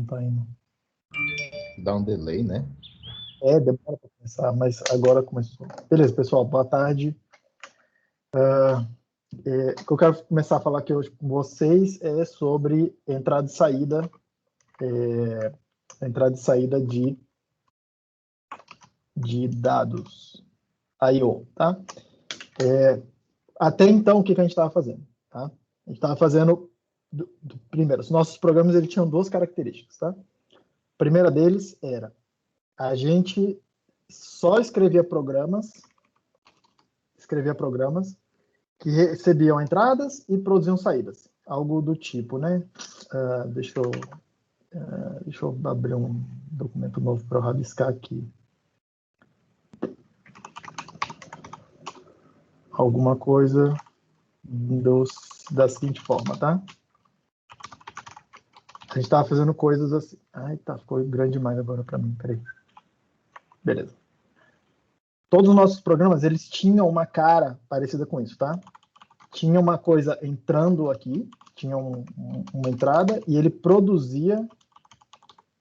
não tá indo. Dá um delay, né? Demora para começar, mas agora começou. Beleza, pessoal, boa tarde. O que eu quero começar a falar aqui hoje com vocês é sobre entrada e saída, de dados I/O, tá? Até então, o que a gente estava fazendo? Tá? A gente estava fazendo, primeiro, os nossos programas eles tinham duas características, tá? A primeira deles era a gente só escrevia programas que recebiam entradas e produziam saídas. Algo do tipo, né? Deixa eu abrir um documento novo para eu rabiscar aqui. Alguma coisa da seguinte forma, tá? A gente estava fazendo coisas assim. Ai, tá, ficou grande demais agora para mim, peraí. Beleza. Todos os nossos programas, eles tinham uma cara parecida com isso, tá? Tinha uma coisa entrando aqui, tinha uma entrada, e ele produzia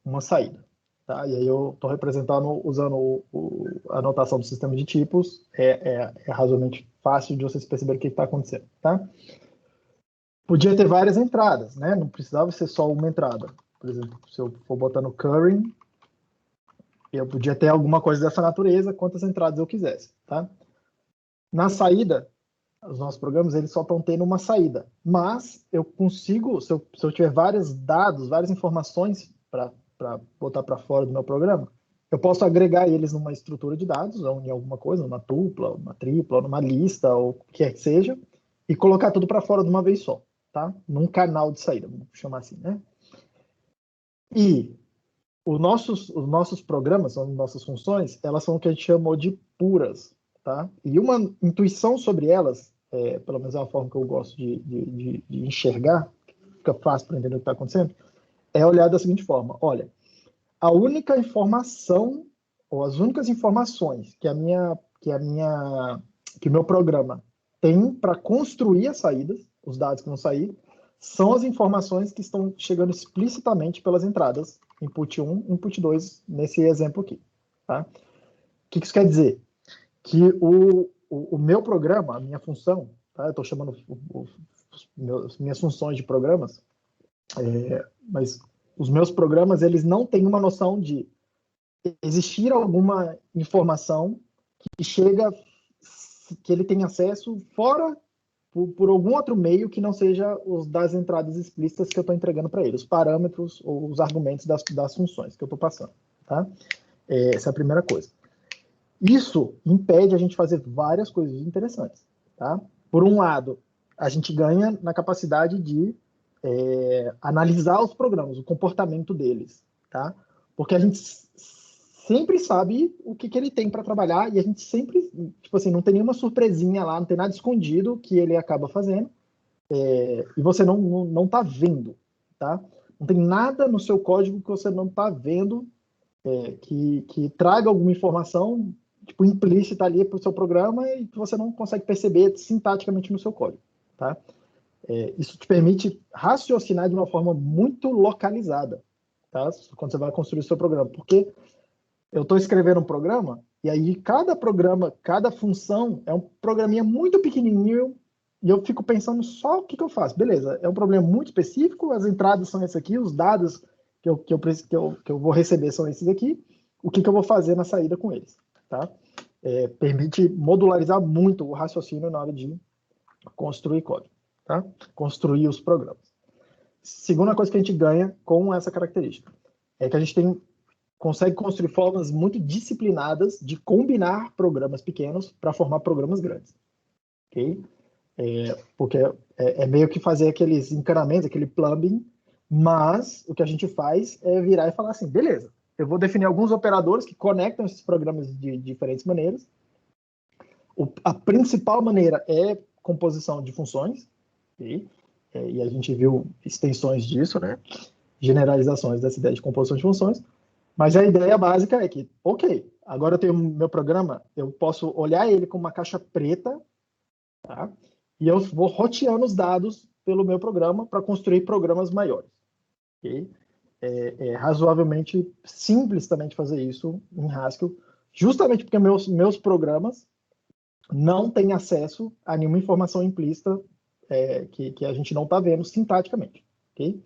uma saída, tá? E aí eu estou representando usando a anotação do sistema de tipos, é razoavelmente fácil de vocês perceberem o que está acontecendo, tá? Podia ter várias entradas, né? Não precisava ser só uma entrada. Por exemplo, se eu for botar no curring, eu podia ter alguma coisa dessa natureza, quantas entradas eu quisesse, tá? Na saída, os nossos programas, eles só estão tendo uma saída. Mas eu consigo, se eu tiver vários dados, várias informações para botar para fora do meu programa, eu posso agregar eles numa estrutura de dados, ou em alguma coisa, numa tupla, uma tripla, ou numa lista, ou o que quer que seja, e colocar tudo para fora de uma vez só, tá? Num canal de saída, vamos chamar assim, né? E os nossos programas, as nossas funções, elas são o que a gente chamou de puras, tá? E uma intuição sobre elas, pelo menos é uma forma que eu gosto de enxergar, fica fácil para entender o que está acontecendo, é olhar da seguinte forma: olha, a única informação, ou as únicas informações que o meu programa tem para construir as saídas, os dados que vão sair, são as informações que estão chegando explicitamente pelas entradas, input 1, input 2, nesse exemplo aqui. Tá? O que isso quer dizer? Que o meu programa, a minha função, tá? Eu estou chamando minhas funções de programas, mas os meus programas, eles não têm uma noção de existir alguma informação que chega, que ele tem acesso fora por algum outro meio que não seja os das entradas explícitas que eu estou entregando para ele, os parâmetros ou os argumentos das funções que eu estou passando. Tá? Essa é a primeira coisa. Isso impede a gente fazer várias coisas interessantes. Tá? Por um lado, a gente ganha na capacidade de analisar os programas, o comportamento deles. Tá? Porque a gente sempre sabe o que ele tem para trabalhar e a gente sempre, tipo assim, não tem nenhuma surpresinha lá, não tem nada escondido que ele acaba fazendo e você não tá vendo, tá? Não tem nada no seu código que você não tá vendo que traga alguma informação tipo, implícita ali para o seu programa e que você não consegue perceber sintaticamente no seu código, tá? Isso te permite raciocinar de uma forma muito localizada, tá? Quando você vai construir o seu programa, porque eu estou escrevendo um programa, e aí cada programa, cada função é um programinha muito pequenininho, e eu fico pensando só o que eu faço. Beleza, é um problema muito específico, as entradas são esses aqui, os dados que eu vou receber são esses aqui, o que eu vou fazer na saída com eles. Tá? Permite modularizar muito o raciocínio na hora de construir código, tá? Construir os programas. Segunda coisa que a gente ganha com essa característica é que a gente consegue construir formas muito disciplinadas de combinar programas pequenos para formar programas grandes. Ok? Porque é meio que fazer aqueles encanamentos, aquele plumbing, mas o que a gente faz é virar e falar assim, beleza, eu vou definir alguns operadores que conectam esses programas de diferentes maneiras. A principal maneira é composição de funções, okay? E a gente viu extensões disso, né? Generalizações dessa ideia de composição de funções. Mas a ideia básica é que, ok, agora eu tenho meu programa, eu posso olhar ele como uma caixa preta, tá? E eu vou roteando os dados pelo meu programa para construir programas maiores. Okay? razoavelmente simples também de fazer isso em Haskell, justamente porque meus programas não têm acesso a nenhuma informação implícita que a gente não está vendo sintaticamente. Okay?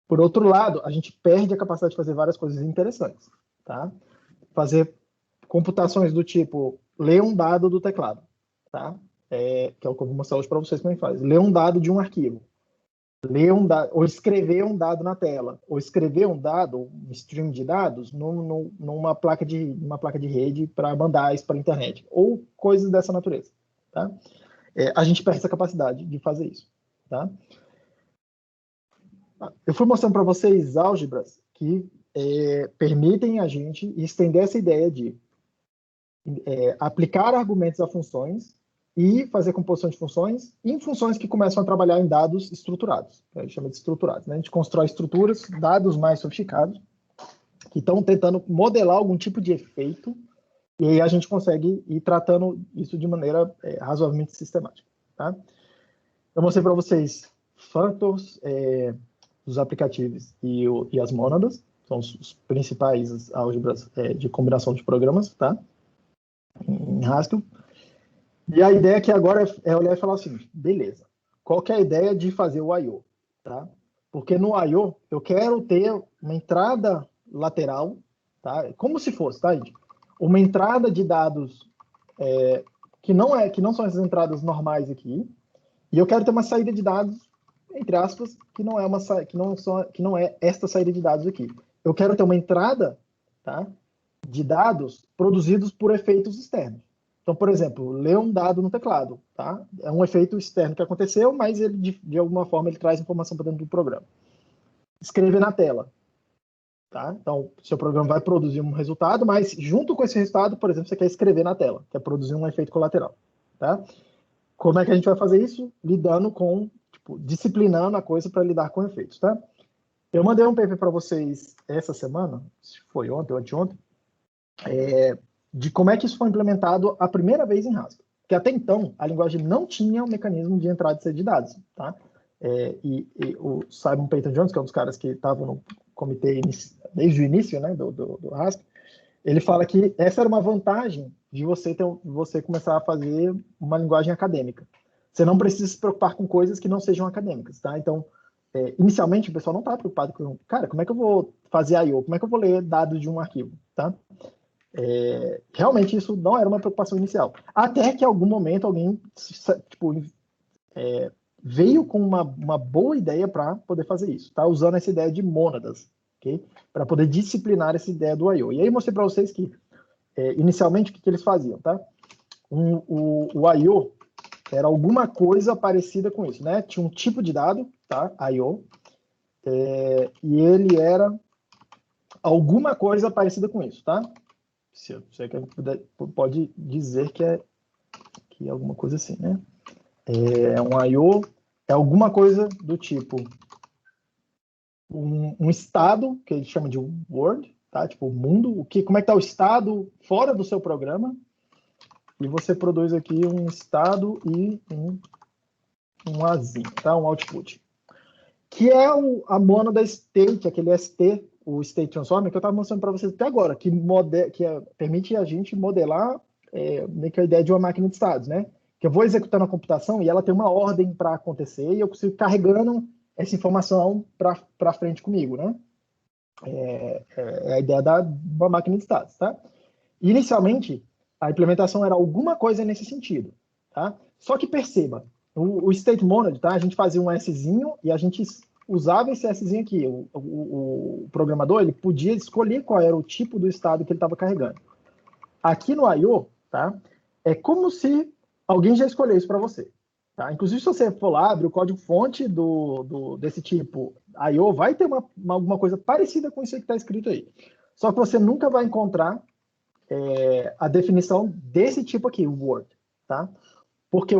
Por outro lado, a gente perde a capacidade de fazer várias coisas interessantes. Tá? Fazer computações do tipo, ler um dado do teclado. Tá? Que é o que eu vou mostrar hoje para vocês como é que faz. Ler um dado de um arquivo. Ler um dado, ou escrever um dado na tela. Ou escrever um dado, um stream de dados, numa placa de rede para mandar isso para a internet. Ou coisas dessa natureza. Tá? A gente perde essa capacidade de fazer isso. Tá? Eu fui mostrando para vocês álgebras que permitem a gente estender essa ideia de aplicar argumentos a funções e fazer composição de funções em funções que começam a trabalhar em dados estruturados. A gente chama de estruturados. Né? A gente constrói estruturas, dados mais sofisticados, que estão tentando modelar algum tipo de efeito, e aí a gente consegue ir tratando isso de maneira razoavelmente sistemática. Tá? Eu mostrei para vocês functors, os aplicativos e as mônadas, são os principais álgebras de combinação de programas, tá? Em Haskell. E a ideia aqui agora é olhar e falar assim, beleza, qual que é a ideia de fazer o I/O? Tá? Porque no I/O eu quero ter uma entrada lateral, tá? Como se fosse, tá, gente? Uma entrada de dados que não são essas entradas normais aqui, e eu quero ter uma saída de dados, entre aspas, que não é esta saída de dados aqui. Eu quero ter uma entrada, tá, de dados produzidos por efeitos externos. Então, por exemplo, ler um dado no teclado, tá? É um efeito externo que aconteceu, mas ele, de alguma forma, ele traz informação para dentro do programa. Escrever na tela, tá? Então, seu programa vai produzir um resultado, mas junto com esse resultado, por exemplo, você quer escrever na tela, quer produzir um efeito colateral, tá? Como é que a gente vai fazer isso? Lidando com, disciplinando a coisa para lidar com efeitos, tá? Eu mandei um paper para vocês essa semana, se foi ontem ou anteontem, de como é que isso foi implementado a primeira vez em Haskell. Porque até então, a linguagem não tinha um mecanismo de entrada e saída de dados. Tá? E o Simon Peyton-Jones, que é um dos caras que estavam no comitê desde o início, né, do Haskell, ele fala que essa era uma vantagem de você começar a fazer uma linguagem acadêmica. Você não precisa se preocupar com coisas que não sejam acadêmicas. Tá? Então, inicialmente, o pessoal não está preocupado com, cara, como é que eu vou fazer I/O? Como é que eu vou ler dados de um arquivo? Tá? Realmente isso não era uma preocupação inicial. Até que em algum momento alguém veio com uma boa ideia para poder fazer isso, tá? Usando essa ideia de mônadas, okay? Para poder disciplinar essa ideia do I/O. E aí eu mostrei para vocês que, inicialmente, o que eles faziam, tá? O I/O era alguma coisa parecida com isso, né? Tinha um tipo de dado, tá? I/O, e ele era alguma coisa parecida com isso, tá? Se você pode dizer que é alguma coisa assim, né? Um I/O é alguma coisa do tipo um estado, que ele chama de world, tá? Tipo, o mundo, como é que está o estado fora do seu programa, e você produz aqui um estado e um azinho, tá? Um output. Que é a mônada state, aquele ST, o State Transformer, que eu estava mostrando para vocês até agora, que permite a gente modelar meio que a ideia de uma máquina de estados, né? Que eu vou executando a computação e ela tem uma ordem para acontecer e eu consigo carregando essa informação para frente comigo, né? É a ideia de uma máquina de estados, tá? Inicialmente, a implementação era alguma coisa nesse sentido, tá? Só que perceba, o State Monad, tá? A gente fazia um Szinho e a gente usava esse Szinho aqui. O programador, ele podia escolher qual era o tipo do estado que ele estava carregando. Aqui no I/O, tá? É como se alguém já escolheu isso para você. Tá? Inclusive, se você for lá, abrir o código-fonte desse tipo I/O, vai ter alguma coisa parecida com isso que está escrito aí. Só que você nunca vai encontrar a definição desse tipo aqui, o Word. Tá? Porque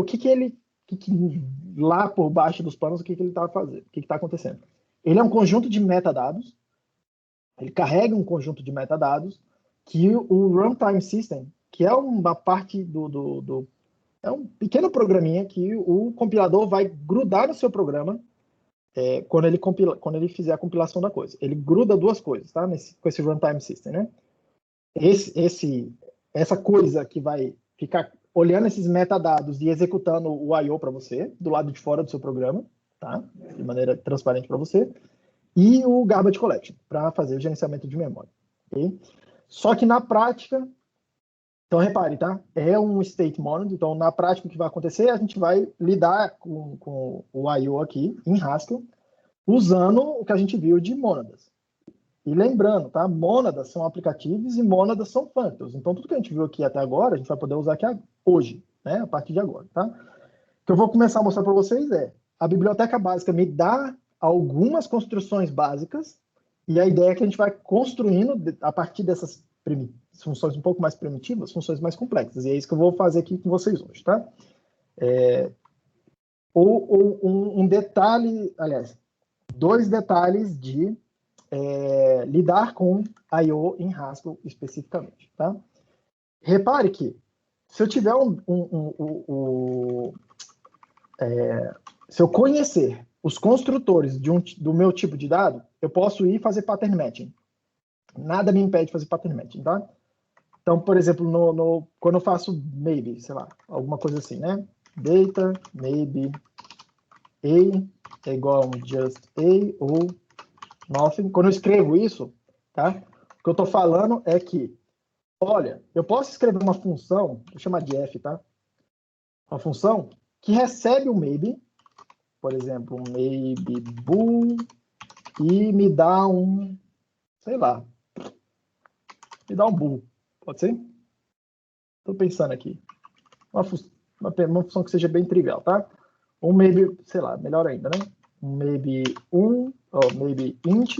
lá por baixo dos panos, o que ele está fazendo? O que está acontecendo? Ele é um conjunto de metadados, ele carrega um conjunto de metadados que o Runtime System, que é uma parte é um pequeno programinha que o compilador vai grudar no seu programa quando ele fizer a compilação da coisa. Ele gruda duas coisas, tá? Com esse runtime system, né? Essa coisa que vai ficar olhando esses metadados e executando o I/O para você, do lado de fora do seu programa, tá? De maneira transparente para você. E o garbage collection, para fazer o gerenciamento de memória. Okay? Só que na prática, então repare, tá? É um state monitor, então na prática o que vai acontecer, a gente vai lidar com o I/O aqui, em Haskell, usando o que a gente viu de mônadas. E lembrando, tá? Mônadas são aplicativos e mônadas são functors. Então, tudo que a gente viu aqui até agora, a gente vai poder usar aqui hoje, né? A partir de agora, tá? O que eu vou começar a mostrar para vocês a biblioteca básica me dá algumas construções básicas e a ideia é que a gente vai construindo, a partir dessas funções um pouco mais primitivas, funções mais complexas. E é isso que eu vou fazer aqui com vocês hoje, tá? Um detalhe, aliás, 2 detalhes de lidar com I/O em Haskell especificamente, tá? Repare que se eu tiver se eu conhecer os construtores do meu tipo de dado, eu posso ir fazer pattern matching. Nada me impede de fazer pattern matching, tá? Então, por exemplo, quando eu faço maybe, sei lá, alguma coisa assim, né? Data, maybe, a é igual a um just a ou nothing. Quando eu escrevo isso, tá? O que eu estou falando é que, olha, eu posso escrever uma função, vou chamar de f, tá? Uma função que recebe um maybe, por exemplo, um maybe bool, e me dá um, sei lá, me dá um bool. Pode ser? Estou pensando aqui. Uma função que seja bem trivial, tá? Um maybe, sei lá, melhor ainda, né? Um maybe maybe int,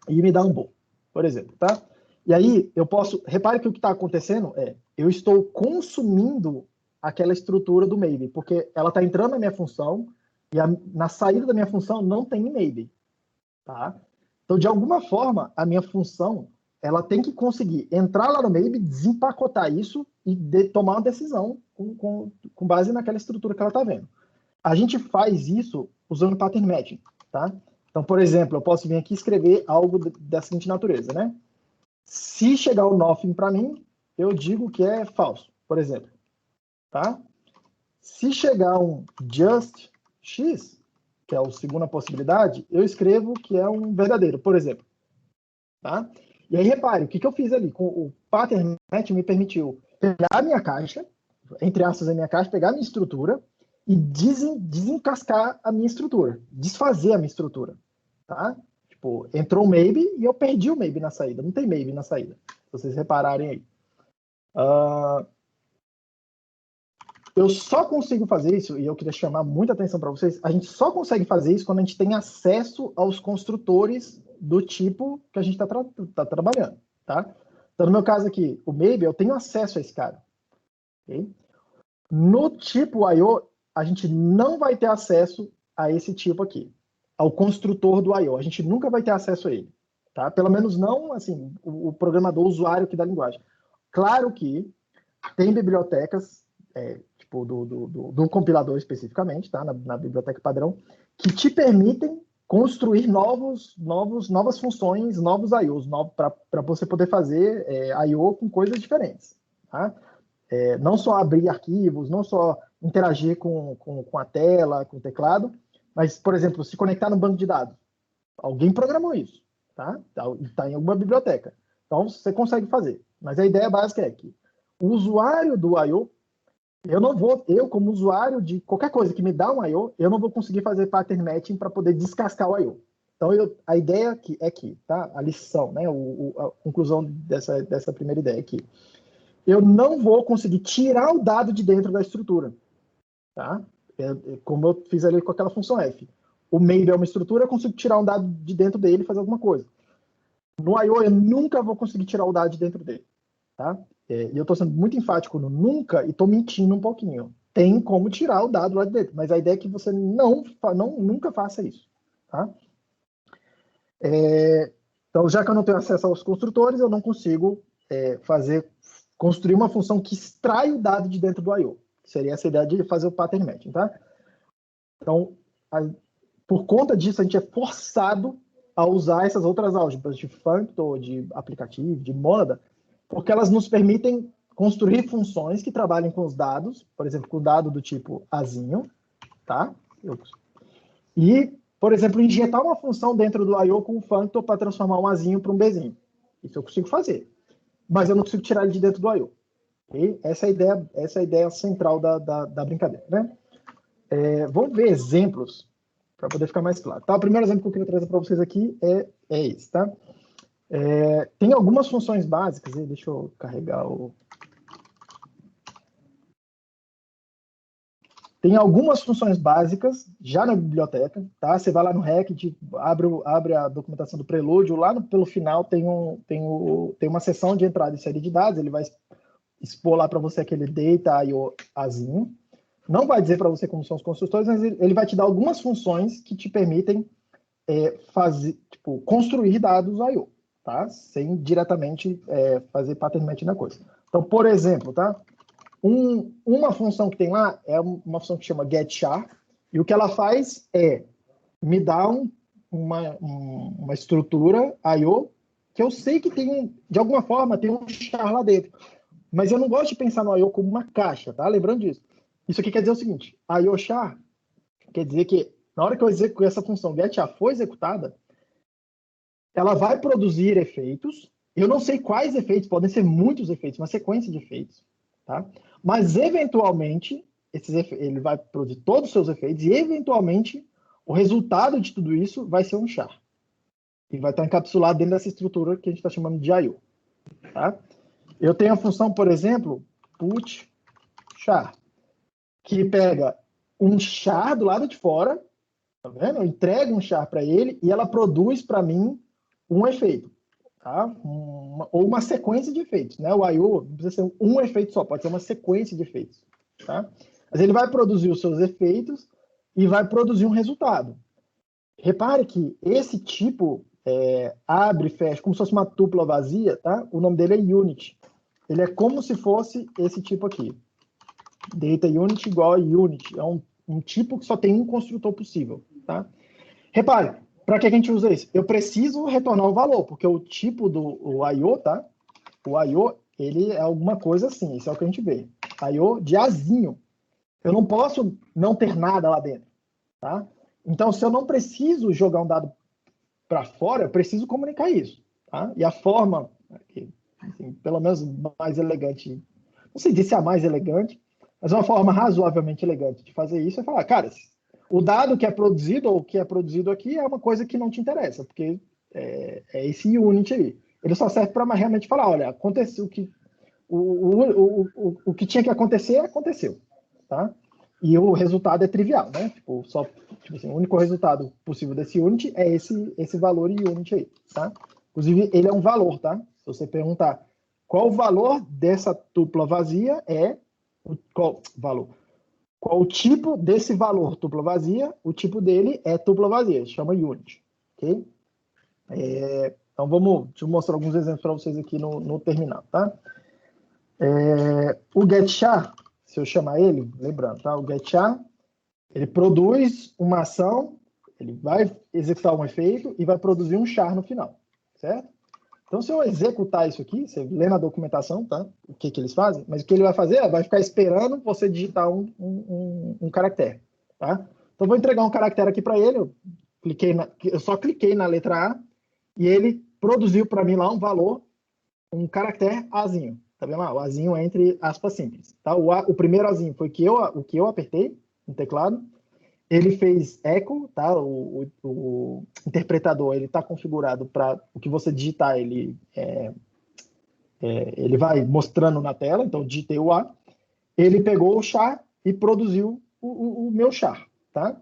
e me dá um bool, por exemplo, tá? E aí, eu posso... Repare que o que está acontecendo eu estou consumindo aquela estrutura do maybe, porque ela está entrando na minha função e na saída da minha função não tem maybe, tá? Então, de alguma forma, a minha função, ela tem que conseguir entrar lá no maybe, desempacotar isso e tomar uma decisão com base naquela estrutura que ela está vendo. A gente faz isso usando pattern matching, tá? Então, por exemplo, eu posso vir aqui escrever algo da seguinte natureza, né? Se chegar o nothing para mim, eu digo que é falso, por exemplo, tá? Se chegar um just x, que é a segunda possibilidade, eu escrevo que é um verdadeiro, por exemplo, tá? E aí, repare, o que eu fiz ali? Com o pattern match me permitiu pegar a minha caixa, entre aspas, a minha caixa, pegar a minha estrutura e desencascar a minha estrutura, desfazer a minha estrutura, tá? Tipo, entrou o maybe e eu perdi o maybe na saída. Não tem maybe na saída, se vocês repararem aí. Eu só consigo fazer isso, e eu queria chamar muita atenção para vocês, a gente só consegue fazer isso quando a gente tem acesso aos construtores do tipo que a gente está trabalhando, tá? Então, no meu caso aqui, o maybe, eu tenho acesso a esse cara. Okay? No tipo I/O, a gente não vai ter acesso a esse tipo aqui, ao construtor do I/O. A gente nunca vai ter acesso a ele, tá? Pelo menos não, assim, o programador, o usuário que dá linguagem. Claro que tem bibliotecas, tipo do compilador especificamente, tá? Na biblioteca padrão, que te permitem construir novas funções, novos I/Os, para você poder fazer I/O com coisas diferentes, tá? Não só abrir arquivos, não só interagir com a tela, com o teclado, mas, por exemplo, se conectar no banco de dados. Alguém programou isso, tá? Tá em alguma biblioteca. Então, você consegue fazer. Mas a ideia básica é que o usuário do I/O, eu como usuário de qualquer coisa que me dá um I/O, eu não vou conseguir fazer pattern matching para poder descascar o I/O. Então, a ideia aqui é que, tá? A lição, né? A conclusão dessa primeira ideia aqui. Eu não vou conseguir tirar o dado de dentro da estrutura, tá? Como eu fiz ali com aquela função f. O maybe é uma estrutura, eu consigo tirar um dado de dentro dele e fazer alguma coisa. No I/O, eu nunca vou conseguir tirar o dado de dentro dele, tá? E eu estou sendo muito enfático no nunca e estou mentindo um pouquinho. Tem como tirar o dado lá de dentro, mas a ideia é que você nunca faça isso, tá? Então, já que eu não tenho acesso aos construtores, eu não consigo construir uma função que extrai o dado de dentro do I/O. Seria essa ideia de fazer o pattern matching, tá? Então, por conta disso, a gente é forçado a usar essas outras álgebras de functor, de aplicativo, de mônada, porque elas nos permitem construir funções que trabalhem com os dados, por exemplo, com o dado do tipo azinho, tá? E, por exemplo, injetar uma função dentro do I/O com um functor para transformar um azinho para um bzinho. Isso eu consigo fazer, mas eu não consigo tirar ele de dentro do I/O. Okay? Essa é a ideia central da brincadeira, né? Vamos ver exemplos para poder ficar mais claro. Tá? O primeiro exemplo que eu queria trazer para vocês aqui é esse, tá? Tem algumas funções básicas, deixa eu carregar o... Tem algumas funções básicas já na biblioteca, tá? Você vai lá no Rect, abre a documentação do Prelúdio, lá pelo final tem uma seção de entrada e saída de dados, ele vai expor lá para você aquele data IO-azinho. Não vai dizer para você como são os construtores, mas ele vai te dar algumas funções que te permitem construir dados I/O, tá? Sem diretamente fazer pattern matching na coisa. Então, por exemplo, tá? Uma função que tem lá é uma função que chama getChar, e o que ela faz é me dar uma estrutura I/O que eu sei que de alguma forma, tem um char lá dentro. Mas eu não gosto de pensar no I/O como uma caixa, tá? Lembrando disso. Isso aqui quer dizer o seguinte, I/O char quer dizer que na hora que eu executo essa função getChar for executada, ela vai produzir efeitos. Eu não sei quais efeitos, podem ser muitos efeitos, uma sequência de efeitos, tá? Mas, eventualmente, ele vai produzir todos os seus efeitos e, eventualmente, o resultado de tudo isso vai ser um char. E vai estar encapsulado dentro dessa estrutura que a gente está chamando de I/O. Tá? Eu tenho a função, por exemplo, put char, que pega um char do lado de fora, tá vendo? Eu entrego um char para ele e ela produz para mim um efeito. Tá? Ou uma sequência de efeitos, né? O I/O não precisa ser um efeito só, pode ser uma sequência de efeitos, tá? Mas ele vai produzir os seus efeitos e vai produzir um resultado. Repare que esse tipo abre e fecha, como se fosse uma tupla vazia, tá? O nome dele é unit. Ele é como se fosse esse tipo aqui. Data unit igual a unit. É um tipo que só tem um construtor possível, tá? Repare, para que a gente usa isso? Eu preciso retornar o valor, porque o tipo do I/O, tá? O I/O, ele é alguma coisa assim, isso é o que a gente vê. I/O de azinho. Eu não posso não ter nada lá dentro, tá? Então, se eu não preciso jogar um dado para fora, eu preciso comunicar isso, tá? E a forma, assim, pelo menos mais elegante, não sei se é a mais elegante, mas uma forma razoavelmente elegante de fazer isso é falar, cara, o dado que é produzido ou que é produzido aqui é uma coisa que não te interessa, porque é esse unit aí. Ele só serve para realmente falar, olha, aconteceu o que tinha que acontecer, aconteceu, tá? E o resultado é trivial, né? Tipo assim, o único resultado possível desse unit é esse valor em unit aí, tá? Inclusive, ele é um valor, tá? Se você perguntar qual o valor dessa tupla vazia qual o tipo desse valor tupla vazia, o tipo dele é tupla vazia, chama unit, ok? Então, deixa eu mostrar alguns exemplos para vocês aqui no terminal, tá? O getChar, se eu chamar ele, lembrando, tá? O getChar, ele produz uma ação, ele vai executar um efeito e vai produzir um char no final, certo? Então, se eu executar isso aqui, você lê na documentação, tá? O que eles fazem, mas o que ele vai fazer vai ficar esperando você digitar um caractere, tá? Então, vou entregar um caractere aqui para ele, eu só cliquei na letra A e ele produziu para mim lá um valor, um caractere Azinho. Tá vendo lá? O Azinho é entre aspas simples. Tá? O primeiro Azinho foi o que eu apertei no teclado. Ele fez echo, tá? O interpretador ele está configurado para o que você digitar, ele vai mostrando na tela. Então, digitei o A. Ele pegou o char e produziu o meu char, tá?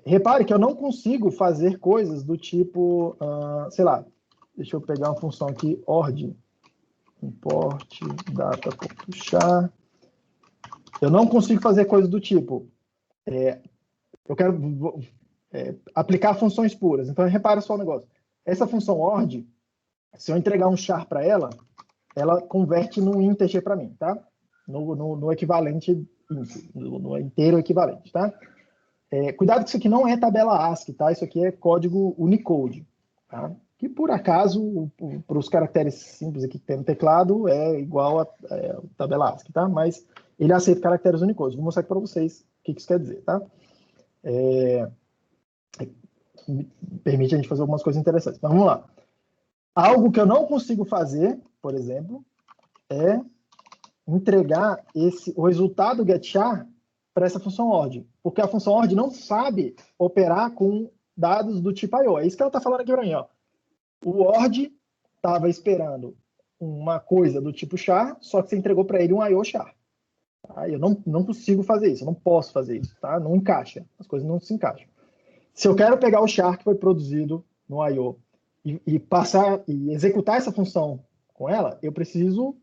Repare que eu não consigo fazer coisas do tipo, sei lá, deixa eu pegar uma função aqui, ord, import data.char. Eu não consigo fazer coisas do tipo, eu quero aplicar funções puras. Então, repara só um negócio. Essa função ord, se eu entregar um char para ela, ela converte num integer para mim, tá? No equivalente, no inteiro equivalente, tá? Cuidado que isso aqui não é tabela ASCII, tá? Isso aqui é código Unicode, tá? Que por acaso, para os caracteres simples aqui que tem no teclado, é igual a tabela ASCII, tá? Mas ele aceita caracteres Unicode. Vou mostrar aqui para vocês o que isso quer dizer, tá? Permite a gente fazer algumas coisas interessantes. Mas vamos lá. Algo que eu não consigo fazer, por exemplo, é entregar o resultado getChar para essa função ORD, porque a função ORD não sabe operar com dados do tipo I/O. É isso que ela está falando aqui para mim, ó. O ORD estava esperando uma coisa do tipo char, só que você entregou para ele um I/O char. Tá? Eu não consigo fazer isso, eu não posso fazer isso, tá? Não encaixa, as coisas não se encaixam. Se eu quero pegar o char que foi produzido no I/O e passar e executar essa função com ela, eu preciso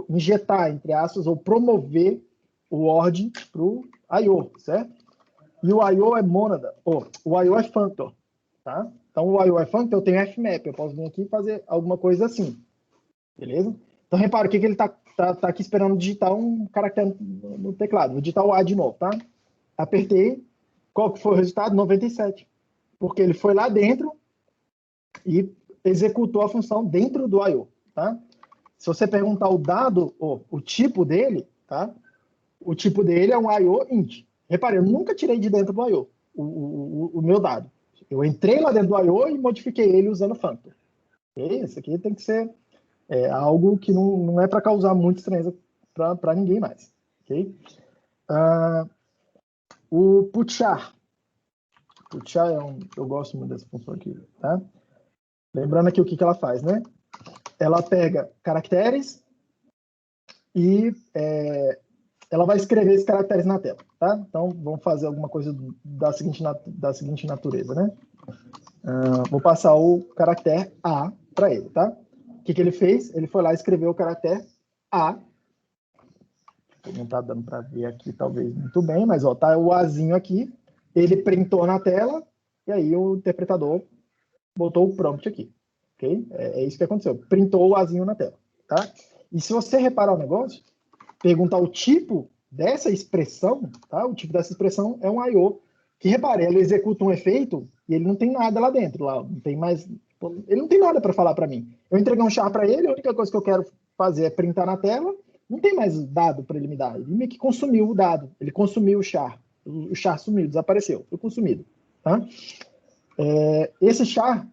injetar, entre aspas, ou promover o ORD para o I/O, certo? E o I/O é mônada, o I/O é functor, tá? Então, o I/O é functor, eu tenho fmap, eu posso vir aqui e fazer alguma coisa assim, beleza? Então, repara o que ele está aqui esperando digitar um caractere no teclado. Vou digitar o A de novo, tá? Apertei, qual que foi o resultado? 97. Porque ele foi lá dentro e executou a função dentro do I/O, tá? Se você perguntar o dado, o tipo dele, tá? O tipo dele é um I/O int. Repare, eu nunca tirei de dentro do I/O o meu dado. Eu entrei lá dentro do I/O e modifiquei ele usando functor. Okay? Isso aqui tem que ser algo que não é para causar muita estranheza para ninguém mais. Okay? O putchar. Putchar eu gosto muito dessa função aqui. Tá? Lembrando aqui o que ela faz, né? Ela pega caracteres e ela vai escrever esses caracteres na tela, tá? Então, vamos fazer alguma coisa da seguinte natureza, né? Vou passar o caractere A para ele, tá? O que ele fez? Ele foi lá e escreveu o caractere A. Não está dando para ver aqui, talvez, muito bem, mas tá o Azinho aqui. Ele printou na tela e aí o interpretador botou o prompt aqui, ok? É isso que aconteceu. Printou o Azinho na tela, tá? E se você reparar o negócio, perguntar o tipo dessa expressão, tá? O tipo dessa expressão é um I/O, que, repare, ele executa um efeito e ele não tem nada lá dentro, não tem mais, ele não tem nada para falar para mim. Eu entreguei um char para ele, a única coisa que eu quero fazer é printar na tela, não tem mais dado para ele me dar. Ele meio que consumiu o dado, ele consumiu o char sumiu, desapareceu, foi consumido, tá? Esse char,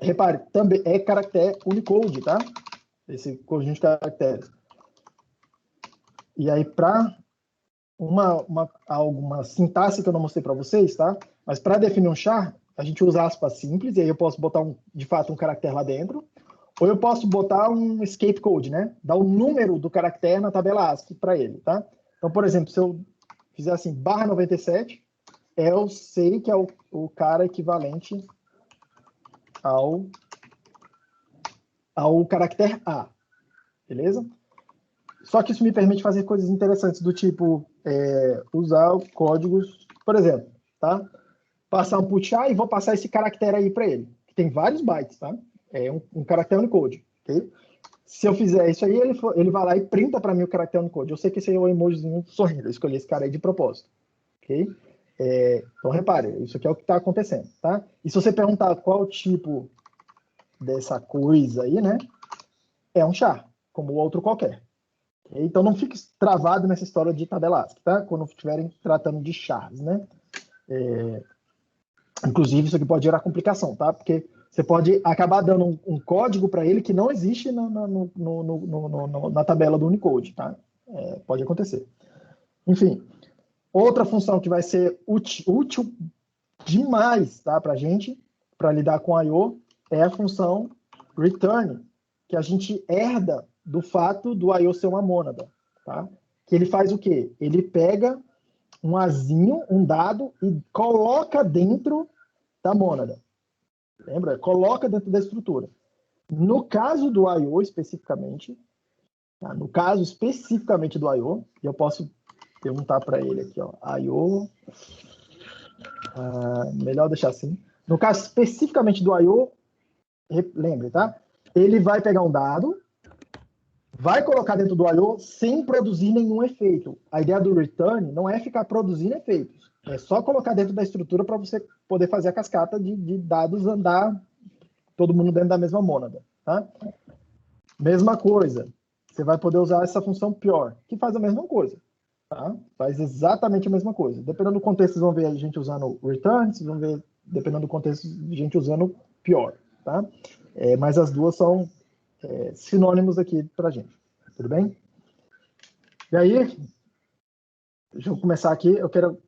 repare, também é caractere Unicode, tá? Esse conjunto de caracteres. E aí, para alguma sintaxe que eu não mostrei para vocês, tá? Mas para definir um char, a gente usa aspas simples, e aí eu posso botar, de fato, um caractere lá dentro, ou eu posso botar um escape code, né? Dar o número do caractere na tabela ASCII para ele, tá? Então, por exemplo, se eu fizer assim, /97, eu sei que é o cara equivalente ao caractere A, beleza? Só que isso me permite fazer coisas interessantes do tipo usar códigos, por exemplo, tá? Passar um putchar e vou passar esse caractere aí para ele, que tem vários bytes, tá? É um caractere Unicode, ok? Se eu fizer isso aí, ele vai lá e printa para mim o caractere Unicode. Eu sei que esse aí é o emojizinho sorrindo, eu escolhi esse cara aí de propósito, ok? Então, repare, isso aqui é o que está acontecendo, tá? E se você perguntar qual tipo dessa coisa aí, né? É um char, como outro qualquer. Então, não fique travado nessa história de tabela ASCII, tá? Quando estiverem tratando de chars, né? Inclusive, isso aqui pode gerar complicação, tá? Porque você pode acabar dando um código para ele que não existe na tabela do Unicode, tá? Pode acontecer. Enfim, outra função que vai ser útil demais, tá, para a gente, para lidar com I/O, é a função return, que a gente herda do fato do I/O ser uma mônada, tá? Que ele faz o quê? Ele pega um Azinho, um dado, e coloca dentro da mônada. Lembra? Coloca dentro da estrutura. No caso do I/O especificamente, tá? No caso especificamente do I/O, eu posso perguntar para ele aqui, ó, I/O, melhor deixar assim. No caso especificamente do I/O, lembre, tá? Ele vai pegar um dado, vai colocar dentro do I/O sem produzir nenhum efeito. A ideia do return não é ficar produzindo efeitos. É só colocar dentro da estrutura para você poder fazer a cascata de dados andar todo mundo dentro da mesma mônada. Tá? Mesma coisa. Você vai poder usar essa função pior, que faz a mesma coisa. Tá? Faz exatamente a mesma coisa. Dependendo do contexto, vocês vão ver a gente usando return, vocês vão ver, dependendo do contexto, a gente usando pior. Tá? Mas as duas são sinônimos aqui para a gente. Tudo bem? E aí, deixa eu começar aqui. Eu quero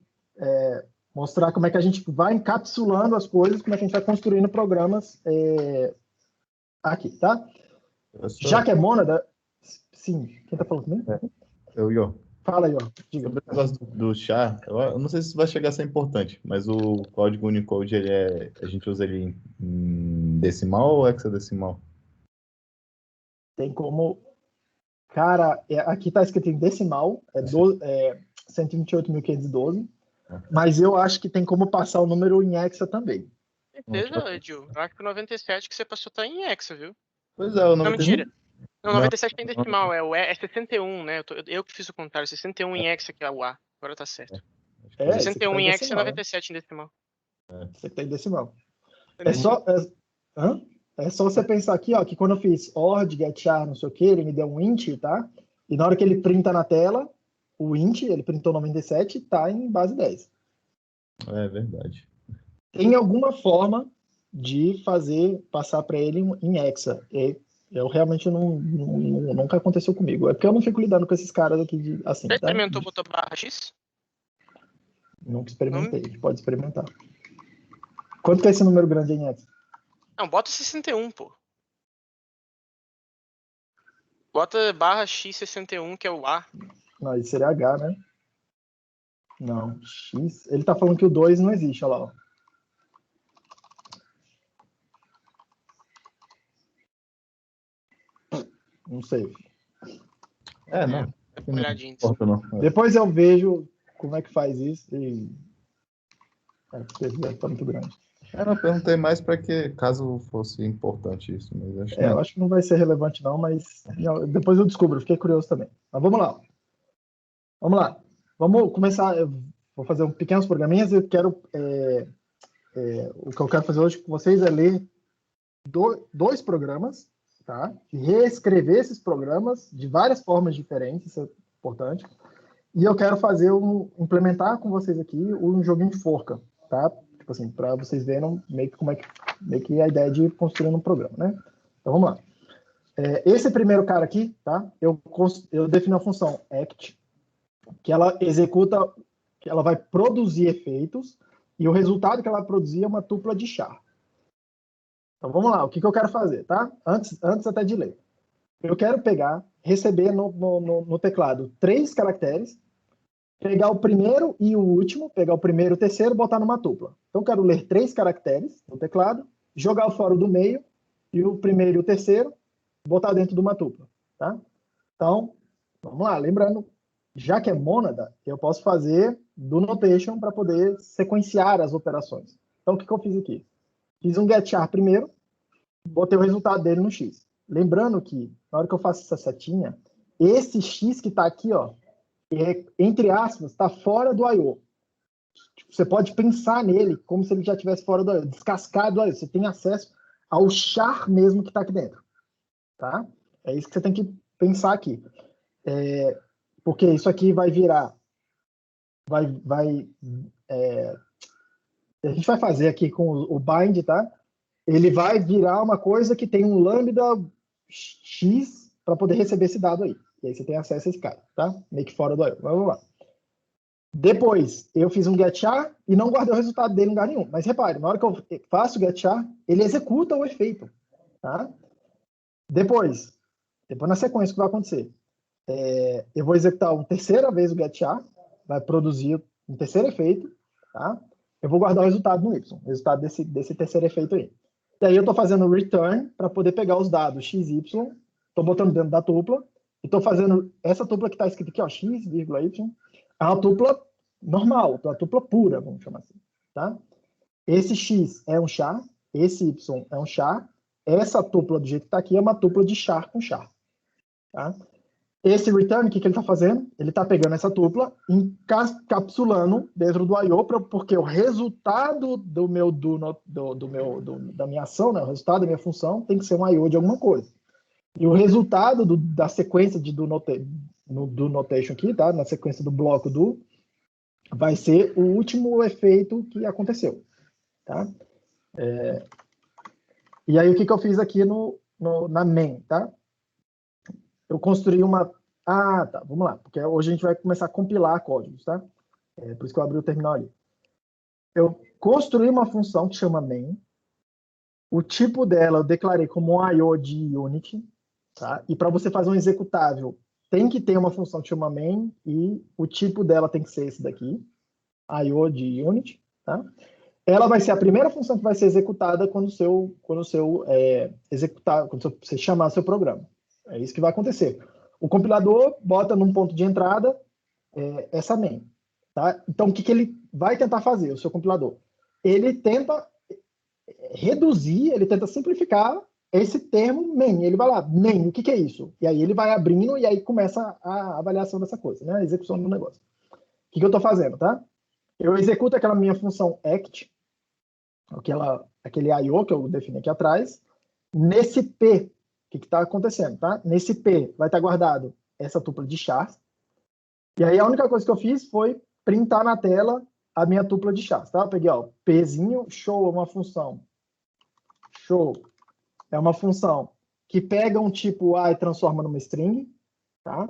mostrar como é que a gente vai encapsulando as coisas, como é que a gente vai construindo programas aqui, tá? Já que é mônada, sim. Quem está falando comigo? Eu. Fala aí, ó. Diga. Sobre o negócio do char, eu não sei se vai chegar a ser importante, mas o código Unicode, a gente usa ele em decimal ou hexadecimal? Tem como... Cara, aqui está escrito em decimal, 128.512, mas eu acho que tem como passar o número em hexa também. Certeza, Edil. Eu acho que o 97 que você passou tá em hexa, viu? Pois é, o Não, 97... mentira. Não, 97 tem decimal, é 61, né? Eu que fiz o contrário, 61 em hexa que é o A. Agora tá certo. Esse 61 aqui tá em hexa e decimal, 97 em decimal. Esse aqui tá em decimal. É só você pensar aqui, ó, que quando eu fiz ord, getchar, não sei o que, ele me deu um int, tá? E na hora que ele printa na tela, o int, ele printou 97, tá em base 10. É verdade. Tem alguma forma de passar para ele em hexa. Eu realmente nunca aconteceu comigo. É porque eu não fico lidando com esses caras aqui assim, Você tá? experimentou botar barra X? Nunca experimentei, pode experimentar. Quanto que é esse número grande em hexa? Não, bota 61, pô. Bota barra X61, que é o A. Não, isso seria H, né? Não, X. Ele tá falando que o 2 não existe, olha lá, ó. Não sei. Não. Uma olhadinha. Não. Depois eu vejo como é que faz isso e... tá muito grande. Eu perguntei mais para que, caso fosse importante isso, mas acho que eu acho que não vai ser relevante não, mas depois eu descubro, fiquei curioso também. Mas vamos lá. Vamos começar, eu vou fazer pequenos programinhas e eu quero... o que eu quero fazer hoje com vocês é ler dois programas, tá? E reescrever esses programas de várias formas diferentes, isso é importante. E eu quero implementar com vocês aqui um joguinho de forca, tá? Tipo assim, para vocês verem meio que a ideia de construir um programa, né? Então vamos lá. Esse primeiro cara aqui, tá? Eu defino a função act, que ela executa, que ela vai produzir efeitos, e o resultado que ela vai produzir é uma tupla de char. Então vamos lá, o que eu quero fazer, tá? Antes até de ler. Eu quero receber no teclado 3 caracteres, pegar o primeiro e o último, pegar o primeiro e o terceiro, botar numa tupla. Então eu quero ler 3 caracteres no teclado, jogar fora o do meio, e o primeiro e o terceiro, botar dentro de uma tupla, tá? Então, vamos lá, lembrando, já que é mônada, eu posso fazer do notation para poder sequenciar as operações. Então, o que eu fiz aqui? Fiz um getchar primeiro, botei o resultado dele no X. Lembrando que, na hora que eu faço essa setinha, esse X que está aqui, ó, entre aspas, está fora do I/O. Você pode pensar nele como se ele já estivesse fora do I/O, descascado do I/O. Você tem acesso ao char mesmo que está aqui dentro. Tá? É isso que você tem que pensar aqui. Porque isso aqui vai virar... a gente vai fazer aqui com o bind, tá? Ele vai virar uma coisa que tem um lambda X para poder receber esse dado aí. E aí você tem acesso a esse cara, tá? Meio que fora do I/O. Vamos lá. Depois, eu fiz um getchar e não guardei o resultado dele em lugar nenhum. Mas repare, na hora que eu faço o getchar, ele executa o efeito, tá? Depois na sequência, o que vai acontecer? Eu vou executar uma terceira vez o getchar, vai produzir um terceiro efeito, tá? Eu vou guardar o resultado no Y, o resultado desse terceiro efeito aí. E aí eu estou fazendo return para poder pegar os dados x, y, estou botando dentro da tupla, e estou fazendo essa tupla que está escrita aqui, ó, x, vírgula, y, é uma tupla normal, uma tupla pura, vamos chamar assim, tá? Esse x é um char, esse y é um char, essa tupla do jeito que está aqui é uma tupla de char com char. Tá? Esse return, o que ele está fazendo? Ele está pegando essa tupla, encapsulando dentro do I/O, porque o resultado da minha ação, né, o resultado da minha função, tem que ser um I/O de alguma coisa. E o resultado da sequência do notation aqui, tá? Na sequência do bloco do, vai ser o último efeito que aconteceu. Tá? E aí, o que eu fiz aqui na main, tá? Eu construí uma... Ah, tá, vamos lá, porque hoje a gente vai começar a compilar códigos, tá? Por isso que eu abri o terminal ali. Eu construí uma função que chama main, o tipo dela eu declarei como um I/O de Unity, tá? E para você fazer um executável, tem que ter uma função que chama main, e o tipo dela tem que ser esse daqui, I/O de Unity, tá? Ela vai ser a primeira função que vai ser executada quando você chamar seu programa. É isso que vai acontecer. O compilador bota num ponto de entrada essa main. Tá? Então, o que ele vai tentar fazer, o seu compilador? Ele tenta reduzir, ele tenta simplificar esse termo main. Ele vai lá, main, o que é isso? E aí ele vai abrindo e aí começa a avaliação dessa coisa, né? A execução do negócio. O que eu estou fazendo, tá? Eu executo aquela minha função act, aquele I/O que eu defini aqui atrás. Nesse P, o que está acontecendo, tá? Nesse P vai estar guardado essa tupla de chars. E aí a única coisa que eu fiz foi printar na tela a minha tupla de chars, tá? Eu peguei, ó, Pzinho, show é uma função. Show é uma função que pega um tipo A e transforma numa string, tá?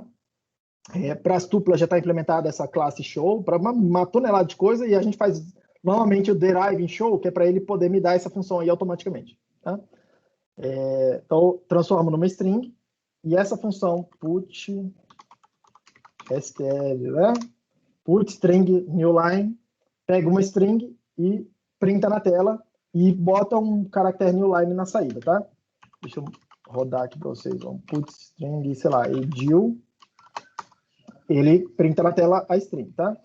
Para as tuplas já está implementada essa classe show, para uma tonelada de coisa, e a gente faz normalmente o derive em show, que é para ele poder me dar essa função aí automaticamente, tá? Então, transformo numa string, e essa função put str, né? Put string new line, pega uma string e printa na tela e bota um caractere new line na saída, tá? Deixa eu rodar aqui para vocês. Put string, sei lá, edil, ele printa na tela a string, tá?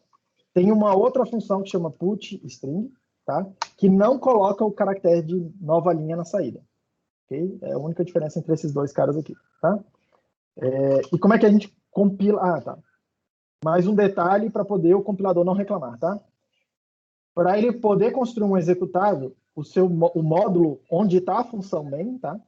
Tem uma outra função que chama put string, tá? Que não coloca o caractere de nova linha na saída. Okay? É a única diferença entre esses dois caras aqui, tá? E como é que a gente compila? Ah, tá. Mais um detalhe para poder o compilador não reclamar, tá? Para ele poder construir um executável, o módulo onde está a função main, tá?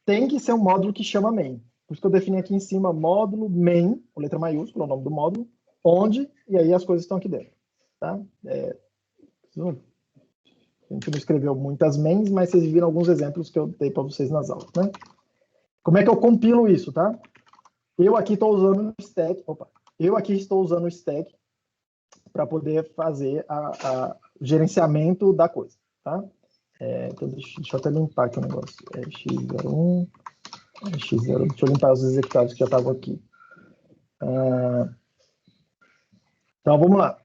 Tem que ser um módulo que chama main. Por isso que eu defini aqui em cima módulo main, com letra maiúscula, o nome do módulo, onde, e aí as coisas estão aqui dentro, tá? A gente não escreveu muitas mains, mas vocês viram alguns exemplos que eu dei para vocês nas aulas, né? Como é que eu compilo isso, tá? Eu aqui estou usando o stack, para poder fazer o gerenciamento da coisa, tá? Então, deixa eu até limpar aqui o negócio. X01, X0, deixa eu limpar os executáveis que já estavam aqui. Então, vamos lá.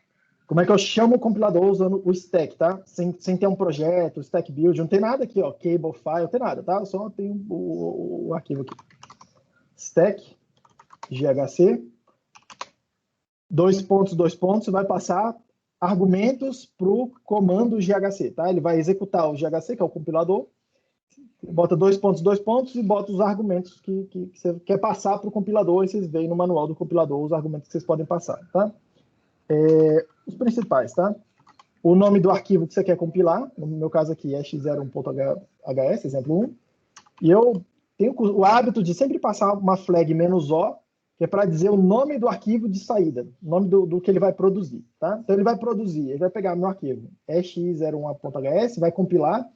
Como é que eu chamo o compilador usando o stack, tá? Sem ter um projeto, stack build, não tem nada aqui, ó, cable file, não tem nada, tá? Eu só tenho o arquivo aqui. Stack, GHC, dois pontos, vai passar argumentos para o comando GHC, tá? Ele vai executar o GHC, que é o compilador, bota dois pontos e bota os argumentos que você quer passar para o compilador, e vocês veem no manual do compilador os argumentos que vocês podem passar, tá? Os principais, tá? O nome do arquivo que você quer compilar, no meu caso aqui é x01.hs, exemplo 1, e eu tenho o hábito de sempre passar uma flag "-o", que é para dizer o nome do arquivo de saída, o nome do que ele vai produzir, tá? Então ele vai pegar meu arquivo x01.hs, vai compilar,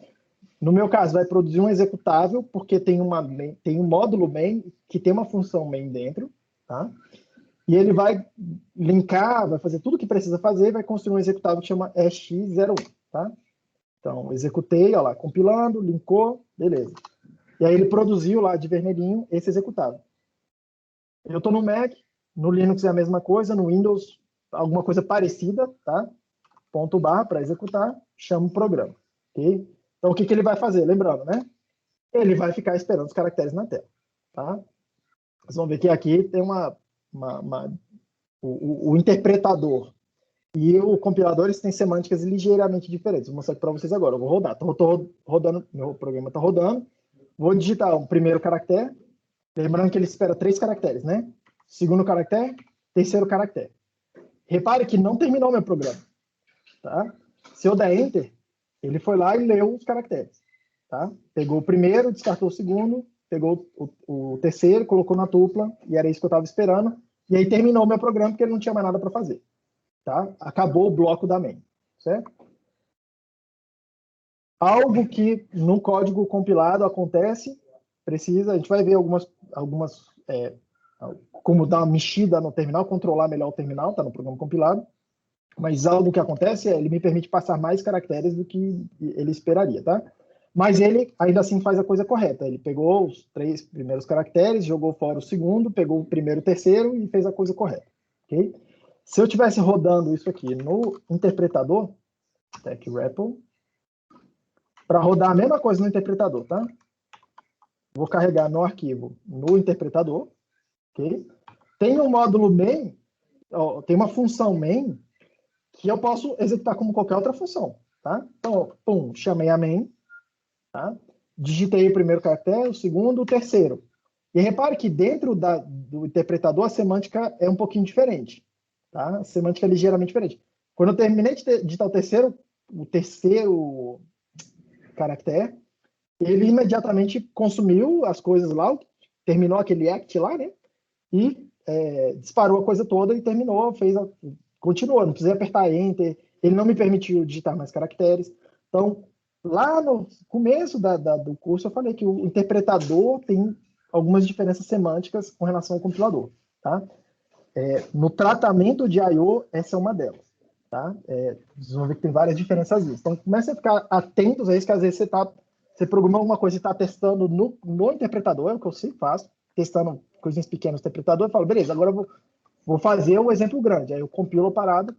no meu caso vai produzir um executável, porque tem um módulo main que tem uma função main dentro, tá? E ele vai linkar, vai fazer tudo o que precisa fazer e vai construir um executável que chama x01, tá? Então, executei, ó lá, compilando, linkou, beleza. E aí ele produziu lá de vermelhinho esse executável. Eu estou no Mac, no Linux é a mesma coisa, no Windows alguma coisa parecida, tá? /, para executar, chama o programa, ok? Então, o que ele vai fazer? Lembrando, né? Ele vai ficar esperando os caracteres na tela, tá? Vocês vão ver que aqui tem o interpretador e o compilador, eles têm semânticas ligeiramente diferentes. Vou mostrar aqui para vocês agora. Eu vou rodar. Estou rodando, meu programa está rodando. Vou digitar o primeiro caractere, Lembrando que ele espera 3 caracteres, né? Segundo caractere, terceiro caractere. Repare que não terminou meu programa, tá? Se eu der Enter, ele foi lá e leu os caracteres, tá? Pegou o primeiro, descartou o segundo, pegou o terceiro, colocou na tupla, e era isso que eu estava esperando, e aí terminou o meu programa porque ele não tinha mais nada para fazer, tá? Acabou o bloco da main, certo? Algo que no código compilado acontece, a gente vai ver algumas como dar uma mexida no terminal, controlar melhor o terminal, tá no programa compilado, mas algo que acontece é ele me permite passar mais caracteres do que ele esperaria, tá? Mas ele ainda assim faz a coisa correta. Ele pegou os 3 primeiros caracteres, jogou fora o segundo, pegou o primeiro e o terceiro e fez a coisa correta, ok? Se eu estivesse rodando isso aqui no interpretador, TechREPL, para rodar a mesma coisa no interpretador, tá? Vou carregar meu arquivo no interpretador, ok? Tem um módulo main, tem uma função main que eu posso executar como qualquer outra função, tá? Então, pum, chamei a main, tá? Digitei o primeiro caractere, o segundo, o terceiro. E repare que dentro do interpretador a semântica é um pouquinho diferente, tá? A semântica é ligeiramente diferente. Quando eu terminei de digitar o terceiro caractere, ele imediatamente consumiu as coisas lá, terminou aquele act lá, né? E disparou a coisa toda e terminou, continuou, não precisei apertar Enter, ele não me permitiu digitar mais caracteres. Então, lá no começo do curso, eu falei que o interpretador tem algumas diferenças semânticas com relação ao compilador, tá? No tratamento de I/O, essa é uma delas, tá? Vocês vão ver que tem várias diferenças disso. Então, comecem a ficar atentos a isso, que às vezes você programa alguma coisa e está testando no interpretador, é o que eu sempre faço, testando coisinhas pequenas no interpretador, eu falo, beleza, agora eu vou fazer o exemplo grande. Aí eu compilo a parada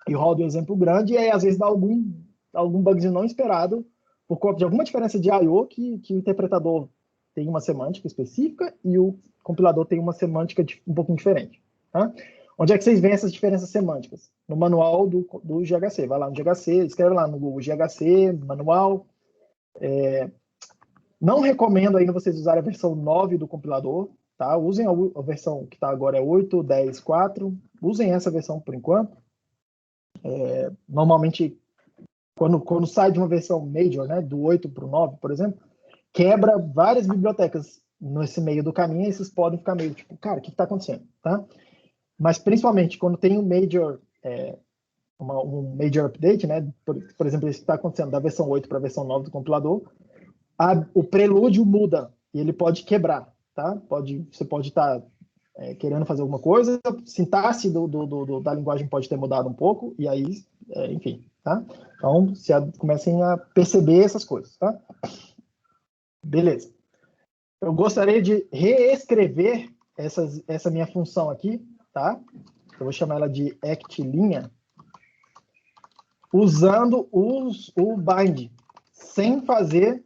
e rodo o exemplo grande, e aí às vezes dá algum bugzinho não esperado por conta de alguma diferença de I/O que o interpretador tem uma semântica específica e o compilador tem uma semântica um pouquinho diferente. Tá? Onde é que vocês veem essas diferenças semânticas? No manual do GHC. Vai lá no GHC, escreve lá no Google GHC, manual. Não recomendo ainda vocês usarem a versão 9 do compilador, tá? Usem a versão que está agora, é 8.10.4. Usem essa versão por enquanto. Normalmente, quando sai de uma versão major, né, do 8 para o 9, por exemplo, quebra várias bibliotecas nesse meio do caminho, e vocês podem ficar meio tipo, cara, o que está acontecendo? Tá? Mas, principalmente, quando tem um major update, né, por exemplo, isso está acontecendo da versão 8 para a versão 9 do compilador, o prelúdio muda e ele pode quebrar, tá? Você pode estar querendo fazer alguma coisa, a sintaxe da linguagem pode ter mudado um pouco, e aí, enfim, tá? Então, comecem a perceber essas coisas, tá? Beleza. Eu gostaria de reescrever essa minha função aqui, tá? Eu vou chamar ela de actLinha, usando o bind, sem fazer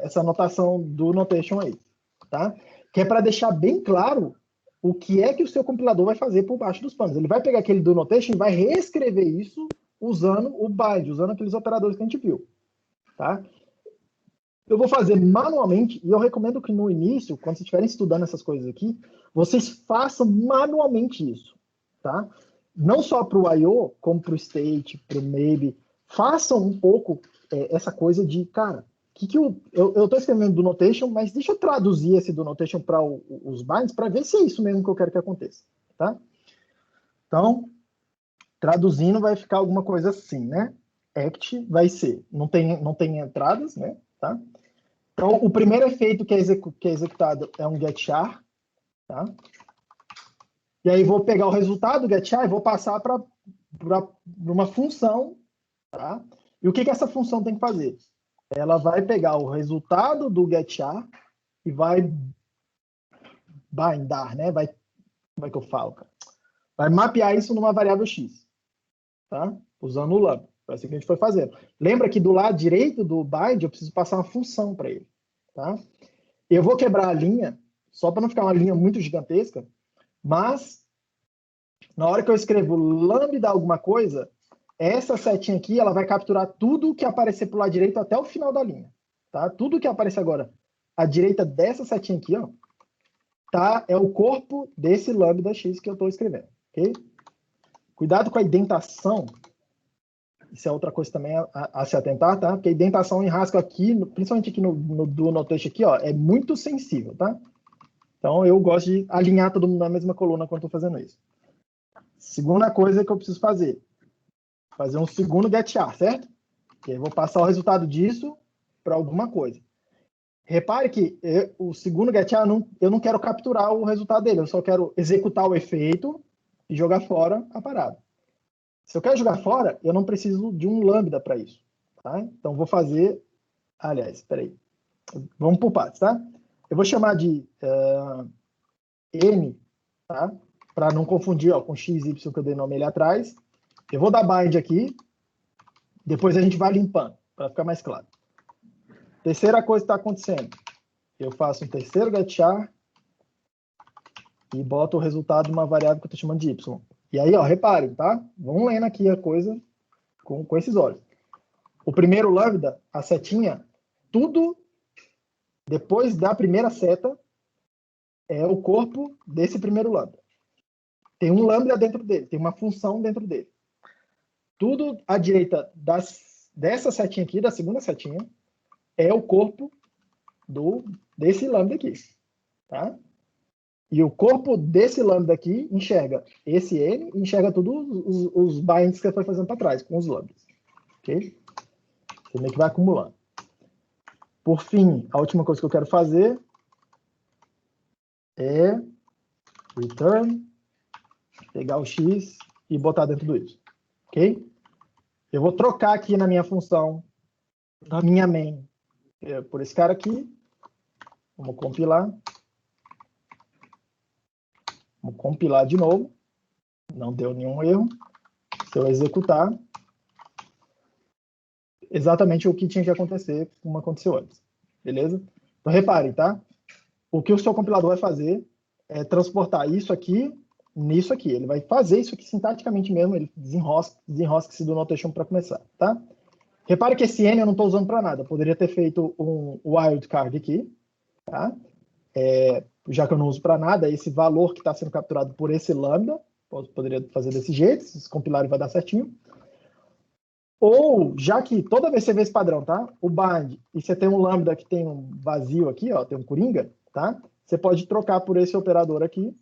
essa anotação do notation aí, tá? Que é para deixar bem claro o que é que o seu compilador vai fazer por baixo dos panos. Ele vai pegar aquele do notation e vai reescrever isso usando o bind, usando aqueles operadores que a gente viu, tá? Eu vou fazer manualmente, e eu recomendo que no início, quando vocês estiverem estudando essas coisas aqui, vocês façam manualmente isso, tá? Não só para o I/O, como para o state, para o maybe. Façam um pouco essa coisa de, cara, eu estou escrevendo do notation, mas deixa eu traduzir esse do notation para os binds para ver se é isso mesmo que eu quero que aconteça, tá? Então, traduzindo vai ficar alguma coisa assim, né? Act vai ser, não tem entradas, né? Tá? Então, o primeiro efeito que é executado é um getChar, tá? E aí vou pegar o resultado do getChar e vou passar para uma função, tá? E o que essa função tem que fazer? Ela vai pegar o resultado do getChar e vai bindar, né? Como é que eu falo, cara? Vai mapear isso numa variável X, tá? Usando o lambda. Foi assim que a gente foi fazendo. Lembra que do lado direito do bind eu preciso passar uma função para ele, tá? Eu vou quebrar a linha, só para não ficar uma linha muito gigantesca, mas na hora que eu escrevo lambda alguma coisa, essa setinha aqui, ela vai capturar tudo que aparecer para o lado direito até o final da linha, tá? Tudo que aparecer agora à direita dessa setinha aqui, ó, tá, é o corpo desse lambda x que eu estou escrevendo, ok? Cuidado com a indentação. Isso é outra coisa também a se atentar, tá? Porque a indentação em Haskell aqui, principalmente aqui no do Notation aqui, ó, é muito sensível, tá? Então, eu gosto de alinhar todo mundo na mesma coluna quando estou fazendo isso. Segunda coisa que eu preciso fazer um segundo getchar, certo? Que eu vou passar o resultado disso para alguma coisa. Repare que o segundo getchar, eu não quero capturar o resultado dele, eu só quero executar o efeito e jogar fora a parada. Se eu quero jogar fora, eu não preciso de um lambda para isso. Tá? Então, vou fazer... Aliás, espera aí. Vamos por partes, tá? Eu vou chamar de n, tá? Para não confundir ó, com x, y que eu dei nome ali atrás. Eu vou dar bind aqui. Depois a gente vai limpando, para ficar mais claro. Terceira coisa que está acontecendo. Eu faço um terceiro getchar e boto o resultado de uma variável que eu estou chamando de y. E aí, ó, reparem, tá? Vamos lendo aqui a coisa com esses olhos. O primeiro lambda, a setinha, tudo depois da primeira seta é o corpo desse primeiro lambda. Tem um lambda dentro dele, tem uma função dentro dele. Tudo à direita dessa setinha aqui, da segunda setinha, é o corpo desse lambda aqui. Tá? E o corpo desse lambda aqui enxerga esse n e enxerga todos os binds que você foi fazendo para trás, com os lambdas. Ok? Você meio que vai acumulando. Por fim, a última coisa que eu quero fazer é return, pegar o x e botar dentro do y. Ok? Eu vou trocar aqui na minha função, na minha main, por esse cara aqui. Vamos compilar. Vamos compilar de novo. Não deu nenhum erro. Se eu executar, exatamente o que tinha que acontecer, como aconteceu antes. Beleza? Então, reparem, tá? O que o seu compilador vai fazer é transportar isso aqui nisso aqui. Ele vai fazer isso aqui sintaticamente mesmo, ele desenrosca-se do notation para começar, tá? Repare que esse n eu não estou usando para nada. Eu poderia ter feito um wildcard aqui, tá? Já que eu não uso para nada, esse valor que está sendo capturado por esse lambda, poderia fazer desse jeito, se compilar ele vai dar certinho. Ou, já que toda vez que você vê esse padrão, tá? O bind, e você tem um lambda que tem um vazio aqui, ó, tem um coringa, tá? Você pode trocar por esse operador aqui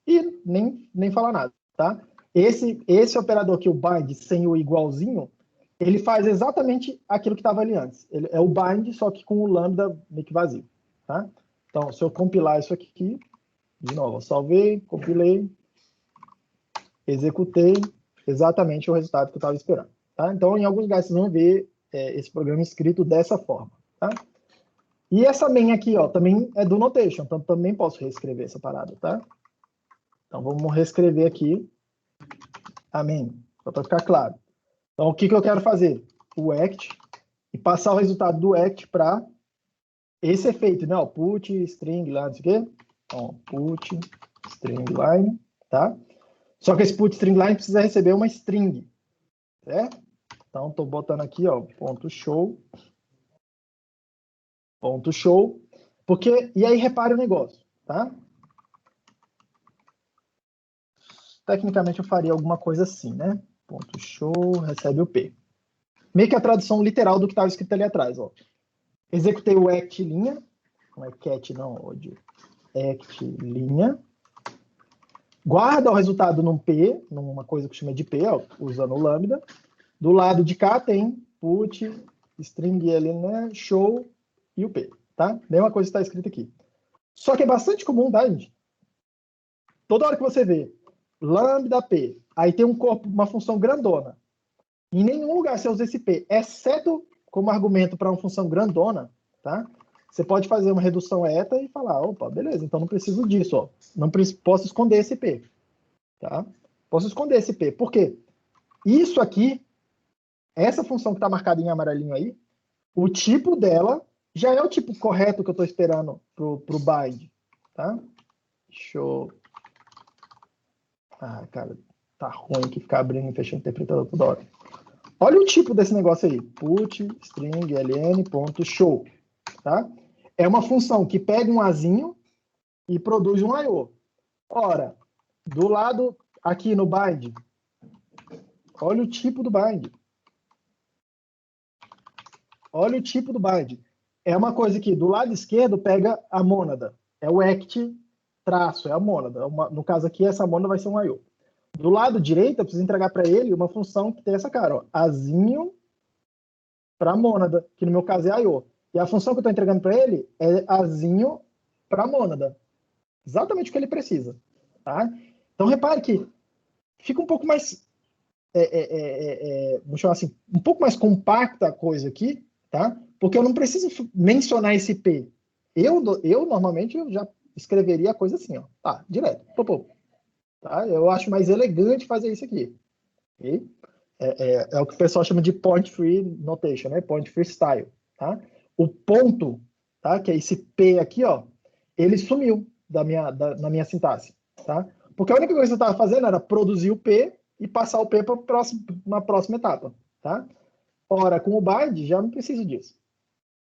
e nem falar nada, tá? Esse operador aqui, o bind, sem o igualzinho, ele faz exatamente aquilo que estava ali antes. Ele é o bind, só que com o lambda meio que vazio, tá? Então, se eu compilar isso aqui, de novo, eu salvei, compilei, executei exatamente o resultado que eu estava esperando. Tá? Então, em alguns lugares, vocês vão ver esse programa escrito dessa forma. Tá? E essa main aqui, ó, também é do Notation, então também posso reescrever essa parada. Tá? Então, vamos reescrever aqui a main, só para ficar claro. Então, o que eu quero fazer? O act, e passar o resultado do act para esse efeito, né? Ó, put, string, lá, não sei o quê. Então, put, string, line, tá? Só que esse put string line precisa receber uma string, certo? Então, estou botando aqui, ó, ponto show, porque, e aí repare o negócio, tá? Tecnicamente eu faria alguma coisa assim, né? Ponto show, recebe o P. Meio que a tradução literal do que estava escrito ali atrás, ó. Executei o act linha, não é cat não, ódio, act linha, guarda o resultado num P, numa coisa que chama de P, ó, usando o lambda. Do lado de cá tem put, string ali, né, show e o P, tá? Mesma coisa que está escrito aqui. Só que é bastante comum, tá, gente? Toda hora que você vê lambda P, aí tem um corpo, uma função grandona. Em nenhum lugar você usa esse P, exceto como argumento para uma função grandona, tá? Você pode fazer uma redução eta e falar, opa, beleza, então não preciso disso, ó. Não posso esconder esse P, tá? Posso esconder esse P. Por quê? Isso aqui, essa função que está marcada em amarelinho aí, o tipo dela já é o tipo correto que eu estou esperando pro bind, tá? Deixa eu... Ah, cara, tá ruim que ficar abrindo e fechando o interpretador toda hora. Olha o tipo desse negócio aí. Put string ln.show. Tá? É uma função que pega um azinho e produz um I/O. Ora, do lado aqui no bind, olha o tipo do bind. Olha o tipo do bind. É uma coisa que do lado esquerdo pega a mônada. É o act traço, é a mônada. No caso aqui, essa mônada vai ser um I/O. Do lado direito, eu preciso entregar para ele uma função que tem essa cara, ó, azinho para mônada, que no meu caso é I/O. E a função que eu estou entregando para ele é azinho para mônada. Exatamente o que ele precisa. Tá? Então, repare que fica um pouco mais, vamos chamar assim, um pouco mais compacta a coisa aqui, tá? Porque eu não preciso mencionar esse P. Eu normalmente, eu já escreveria a coisa assim, ó. Tá, direto. Tá? Eu acho mais elegante fazer isso aqui. Okay? É o que o pessoal chama de point free notation, né? Point free style. Tá? O ponto, tá? Que é esse P aqui, ó, ele sumiu na minha sintaxe. Tá? Porque a única coisa que eu estava fazendo era produzir o P e passar o P para uma próxima etapa. Tá? Ora, com o bind, já não preciso disso.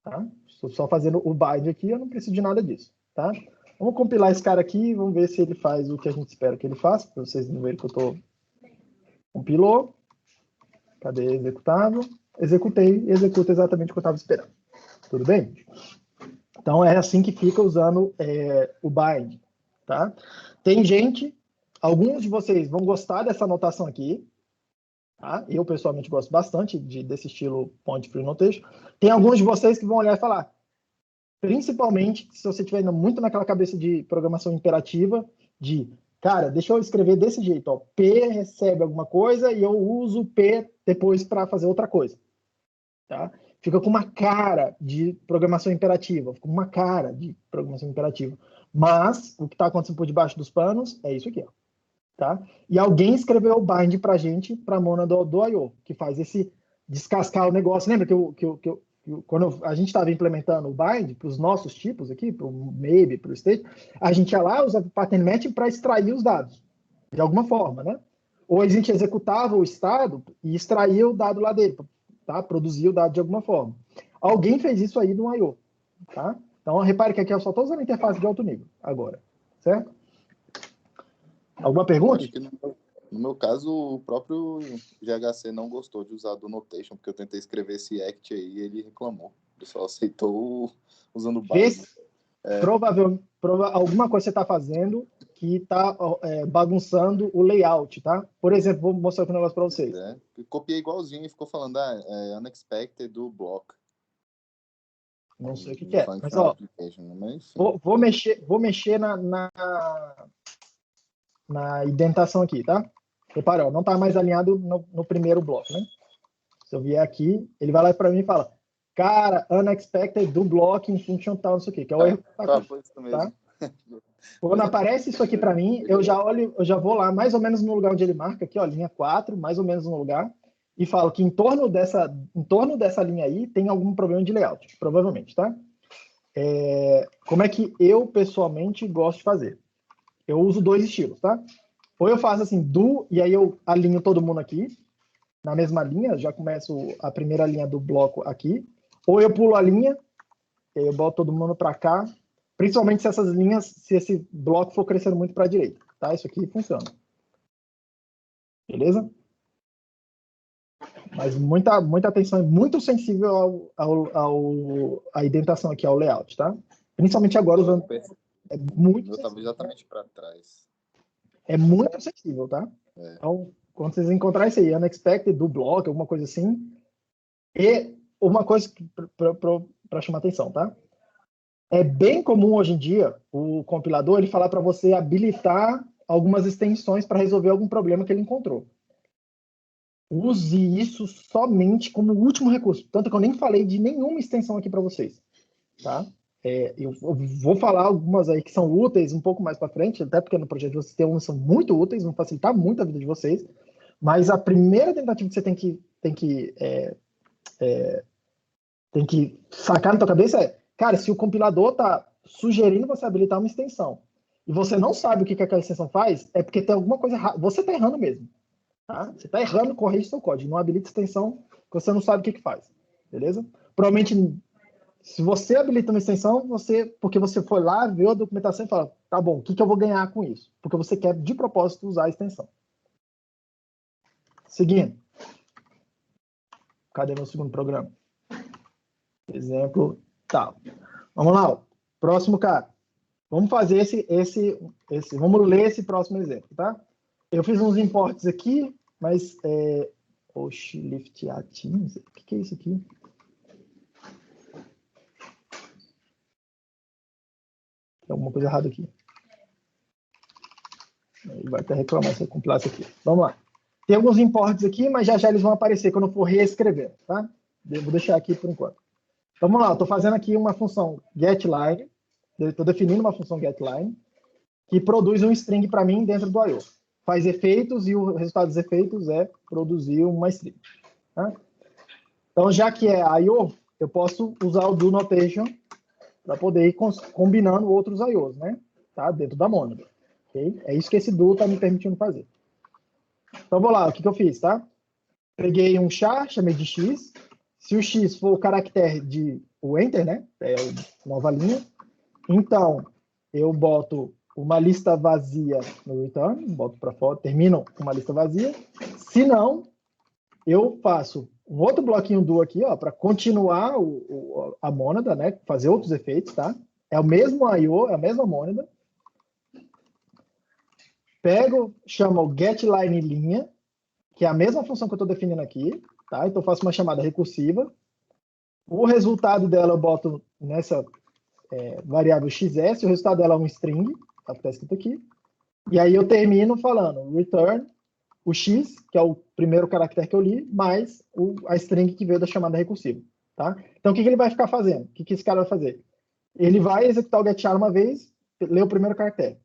Tá? Estou só fazendo o bind aqui, eu não preciso de nada disso. Tá? Vamos compilar esse cara aqui e vamos ver se ele faz o que a gente espera que ele faça, para vocês não verem que eu estou... Compilou. Cadê executável? Executei, executa exatamente o que eu estava esperando. Tudo bem? Então, é assim que fica usando o bind. Tá? Tem gente, alguns de vocês vão gostar dessa anotação aqui. Tá? Eu, pessoalmente, gosto bastante desse estilo point free notation. Tem alguns de vocês que vão olhar e falar, principalmente se você estiver indo muito naquela cabeça de programação imperativa, cara, deixa eu escrever desse jeito, ó, P recebe alguma coisa e eu uso P depois para fazer outra coisa. Tá? Fica com uma cara de programação imperativa, fica com uma cara de programação imperativa. Mas o que está acontecendo por debaixo dos panos é isso aqui, ó. Tá? E alguém escreveu o bind para a gente, para a mônada do I/O, que faz esse descascar o negócio. Lembra que quando a gente estava implementando o bind para os nossos tipos aqui, para o maybe, para o state, a gente ia lá, usava o pattern matching para extrair os dados, de alguma forma, né? Ou a gente executava o estado e extraía o dado lá dele, tá? Produzia o dado de alguma forma. Alguém fez isso aí no I/O, tá? Então, repare que aqui eu só estou usando a interface de alto nível agora, certo? Alguma pergunta? Acho que no meu caso, o próprio GHC não gostou de usar do notation, porque eu tentei escrever esse act aí e ele reclamou. Ele só aceitou usando o bind. Provavelmente, alguma coisa você está fazendo que está bagunçando o layout, tá? Por exemplo, vou mostrar aqui um negócio para vocês. Copiei igualzinho e ficou falando, unexpected do block. Não sei o que é. Mas, ó, vou mexer na indentação aqui, tá? Repara, ó, não está mais alinhado no primeiro bloco, né? Se eu vier aqui, ele vai lá para mim e fala, cara, unexpected do block em function tal, não sei o quê, que é o erro. Tá? Quando aparece isso aqui para mim, eu já vou lá mais ou menos no lugar onde ele marca aqui, ó, linha 4, mais ou menos no lugar, e falo que em torno dessa linha aí tem algum problema de layout, provavelmente, tá? Como é que eu, pessoalmente, gosto de fazer? Eu uso dois estilos, tá? Ou eu faço assim, e aí eu alinho todo mundo aqui, na mesma linha, já começo a primeira linha do bloco aqui, ou eu pulo a linha, e aí eu boto todo mundo para cá, principalmente se esse bloco for crescendo muito para a direita, tá? Isso aqui funciona. Beleza? Mas muita atenção, é muito sensível à indentação aqui, ao layout, tá? Principalmente agora usando... É muito sensível. Eu estava exatamente para trás. É muito sensível, tá? Então, quando vocês encontrarem isso aí, unexpected, do bloco, alguma coisa assim, e uma coisa para chamar atenção, tá? É bem comum hoje em dia o compilador ele falar para você habilitar algumas extensões para resolver algum problema que ele encontrou. Use isso somente como último recurso. Tanto que eu nem falei de nenhuma extensão aqui para vocês. Tá? Eu vou falar algumas aí que são úteis um pouco mais para frente, até porque no projeto de vocês tem umas que são muito úteis, vão facilitar muito a vida de vocês. Mas a primeira tentativa que você tem que sacar na tua cabeça é, cara, se o compilador está sugerindo você habilitar uma extensão e você não sabe o que aquela extensão faz, é porque tem alguma coisa errada. Você está errando mesmo. Tá? Você está errando, corrige seu código. Não habilita extensão que você não sabe o que faz. Beleza? Provavelmente, se você habilita uma extensão, porque você foi lá, viu a documentação e fala, tá bom, o que eu vou ganhar com isso? Porque você quer, de propósito, usar a extensão. Seguindo. Cadê meu segundo programa? Exemplo tal. Vamos lá. Ó. Próximo cara. Vamos fazer vamos ler esse próximo exemplo, tá? Eu fiz uns imports aqui, mas lift teams. O que é isso aqui? Tem alguma coisa errada aqui. Ele vai até reclamar se eu compilar isso aqui. Vamos lá. Tem alguns imports aqui, mas já eles vão aparecer quando eu for reescrever, tá? Vou deixar aqui por enquanto. Vamos lá, estou fazendo aqui uma função getLine. Estou definindo uma função getLine que produz um string para mim dentro do I/O. Faz efeitos e o resultado dos efeitos é produzir uma string. Tá? Então, já que é I/O, eu posso usar o do notation para poder ir combinando outros I/Os, né? Tá? Dentro da mônada. Okay? É isso que esse do está me permitindo fazer. Então, vou lá, o que eu fiz, tá? Peguei um char, chamei de x. Se o x for o caractere de o enter, né? É a nova linha. Então, eu boto uma lista vazia no return, boto para fora, termino com uma lista vazia. Se não, eu faço um outro bloquinho do aqui, ó, para continuar a mônada, né? Fazer outros efeitos, tá? É o mesmo I/O, é a mesma mônada. Pego, chamo o getLine linha, que é a mesma função que eu estou definindo aqui, tá? Então, eu faço uma chamada recursiva. O resultado dela eu boto nessa variável xs, o resultado dela é um string, tá? Que está escrito aqui. E aí eu termino falando return o x, que é o primeiro caractere que eu li, mais a string que veio da chamada recursiva, tá? Então, o que ele vai ficar fazendo? O que esse cara vai fazer? Ele vai executar o getChar uma vez, ler o primeiro caractere.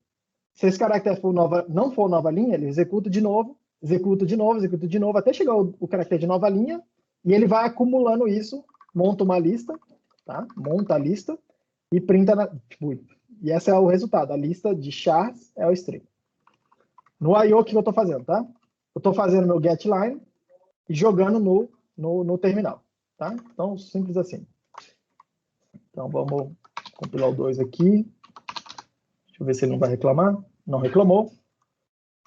Se esse caractere não for nova linha, ele executa de novo, até chegar o caractere de nova linha, e ele vai acumulando isso, monta uma lista, tá? Monta a lista e printa, e esse é o resultado. A lista de chars é o string. No I/O, o que eu estou fazendo, tá? Eu estou fazendo meu getLine e jogando no terminal, tá? Então, simples assim. Então, vamos compilar o 2 aqui. Deixa eu ver se ele não vai reclamar. Não reclamou.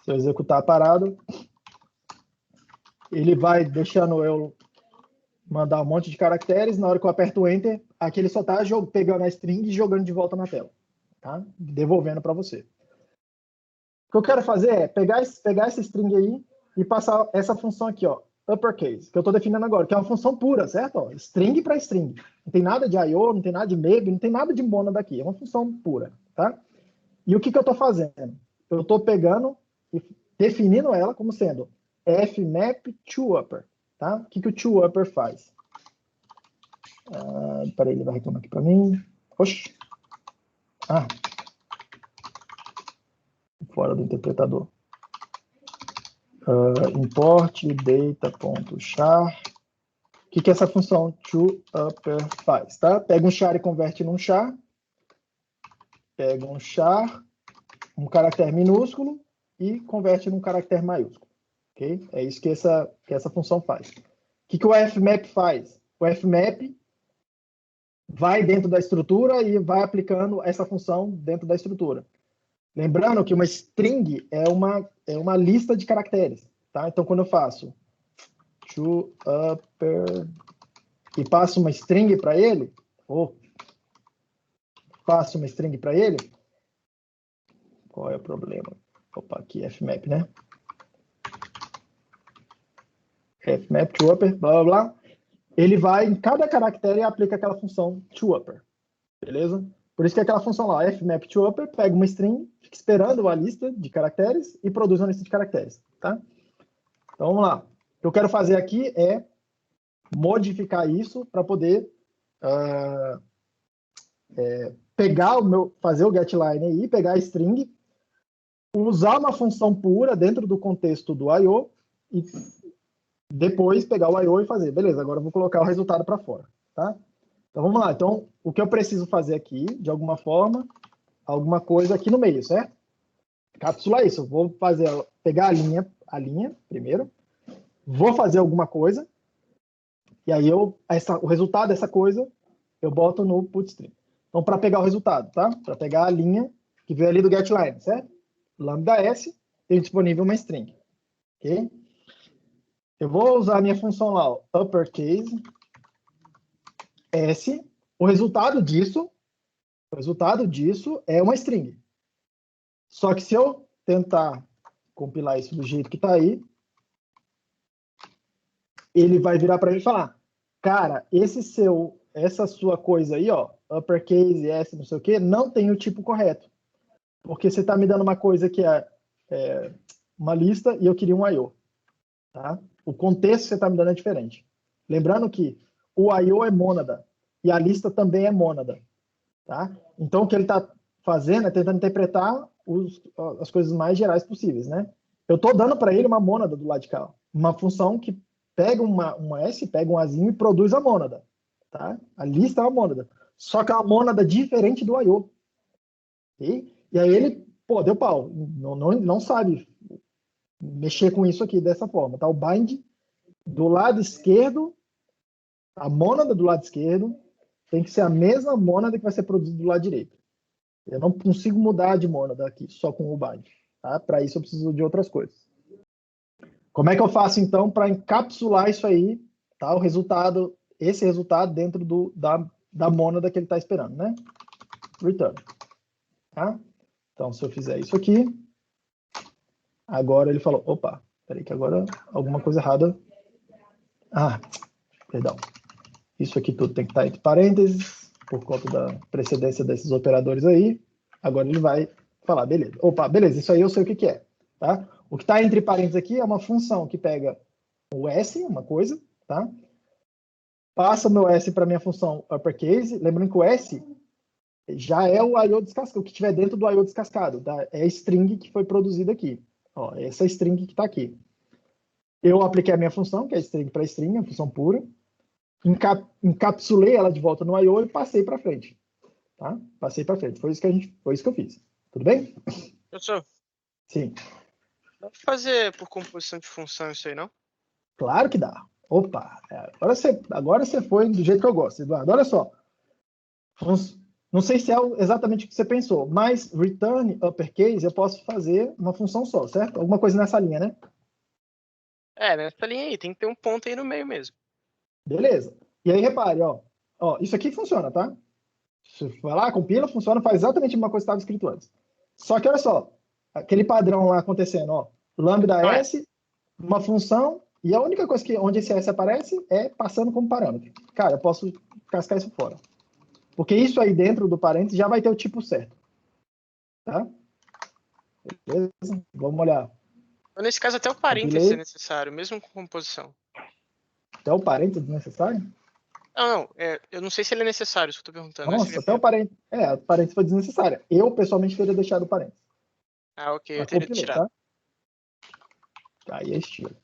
Se eu executar a parada, ele vai deixando eu mandar um monte de caracteres. Na hora que eu aperto o Enter, aqui ele só está pegando a string e jogando de volta na tela. Tá? Devolvendo para você. O que eu quero fazer é pegar essa string aí e passar essa função aqui, ó, uppercase, que eu estou definindo agora, que é uma função pura, certo? Ó, string para string. Não tem nada de I/O, não tem nada de maybe, não tem nada de mônada daqui. É uma função pura, tá? E o que eu estou fazendo? Eu estou pegando e definindo ela como sendo fmap toUpper, tá? O que o toUpper faz? Peraí, ele vai reclamar aqui para mim. Oxi. Fora do interpretador. Import data.char. O que essa função toUpper faz, tá? Pega um char e converte num char. Pega um char, um caractere minúsculo e converte num caractere maiúsculo. Okay? É isso que essa função faz. O que o fmap faz? O fmap vai dentro da estrutura e vai aplicando essa função dentro da estrutura. Lembrando que uma string é uma lista de caracteres. Tá? Então, quando eu faço toUpper e passo uma string para ele, qual é o problema? Opa, aqui fmap, né? Fmap toUpper, blá, blá, blá. Ele vai em cada caractere e aplica aquela função toUpper. Beleza? Por isso que aquela função lá, fmap toUpper, pega uma string, fica esperando a lista de caracteres e produz uma lista de caracteres. Tá? Então, vamos lá. O que eu quero fazer aqui é modificar isso para poder fazer o getLine aí, pegar a string, usar uma função pura dentro do contexto do I/O e depois pegar o I/O e fazer. Beleza, agora eu vou colocar o resultado para fora. Tá? Então, vamos lá. Então, o que eu preciso fazer aqui, de alguma forma, alguma coisa aqui no meio, certo? Capsular isso. Eu vou pegar a linha primeiro, vou fazer alguma coisa, e aí o resultado dessa coisa eu boto no putString. Então, para pegar o resultado, tá? Para pegar a linha que veio ali do getLine, certo? Lambda S, tem disponível uma string. Ok? Eu vou usar a minha função lá, ó, uppercase S. O resultado disso é uma string. Só que se eu tentar compilar isso do jeito que está aí, ele vai virar para mim e falar, cara, essa sua coisa aí, ó, uppercase S, não sei o quê, não tem o tipo correto. Porque você está me dando uma coisa que é uma lista e eu queria um I/O. Tá? O contexto que você está me dando é diferente. Lembrando que o I/O é mônada e a lista também é mônada. Tá? Então, o que ele está fazendo é tentando interpretar as coisas mais gerais possíveis. Né? Eu estou dando para ele uma mônada do lado de cá. Uma função que pega uma S, pega um Azinho e produz a mônada. Tá? A lista é uma mônada. Só que é uma mônada diferente do I/O. Okay? E aí ele, pô, deu pau. Não sabe mexer com isso aqui dessa forma. Tá? O bind do lado esquerdo, a mônada do lado esquerdo, tem que ser a mesma mônada que vai ser produzida do lado direito. Eu não consigo mudar de mônada aqui, só com o bind. Tá? Para isso eu preciso de outras coisas. Como é que eu faço, então, para encapsular isso aí, tá? Esse resultado dentro da mônada que ele está esperando, né? Return. Tá? Então, se eu fizer isso aqui, agora ele falou, opa, peraí que agora alguma coisa errada. Ah, perdão. Isso aqui tudo tem que estar entre parênteses, por conta da precedência desses operadores aí. Agora ele vai falar, beleza. Opa, beleza, isso aí eu sei o que é. Tá? O que está entre parênteses aqui é uma função que pega o S, uma coisa, tá? Passa o meu S para minha função uppercase. Lembrando que o S já é o I/O descascado, o que tiver dentro do I/O descascado. Tá? É a string que foi produzida aqui. Ó, essa string que está aqui. Eu apliquei a minha função, que é string para string, a função pura. Encapsulei ela de volta no I/O e passei para frente. Tá? Passei para frente. Foi isso que eu fiz. Tudo bem? Professor, Sim. dá para fazer por composição de função isso aí, não? Claro que dá. Opa, agora você foi do jeito que eu gosto, Eduardo. Olha só. Não sei se é exatamente o que você pensou, mas return uppercase eu posso fazer uma função só, certo? Alguma coisa nessa linha, né? Nessa linha aí, tem que ter um ponto aí no meio mesmo. Beleza. E aí, repare, ó, isso aqui funciona, tá? Você vai lá, compila, funciona, faz exatamente a mesma coisa que estava escrito antes. Só que, olha só, aquele padrão lá acontecendo, ó, lambda S, uma função, e a única coisa onde esse S aparece é passando como parâmetro. Cara, eu posso cascar isso fora. Porque isso aí dentro do parênteses já vai ter o tipo certo. Tá? Beleza? Vamos olhar. Então, nesse caso, até o parênteses é necessário, mesmo com composição. Até o parênteses desnecessário? Não, eu não sei se ele é necessário, isso que eu tô perguntando. Nossa, até o parênteses. O parênteses foi desnecessário. Eu, pessoalmente, teria deixado o parênteses. Ah, ok, eu teria tirado. Tá? Aí é estilo.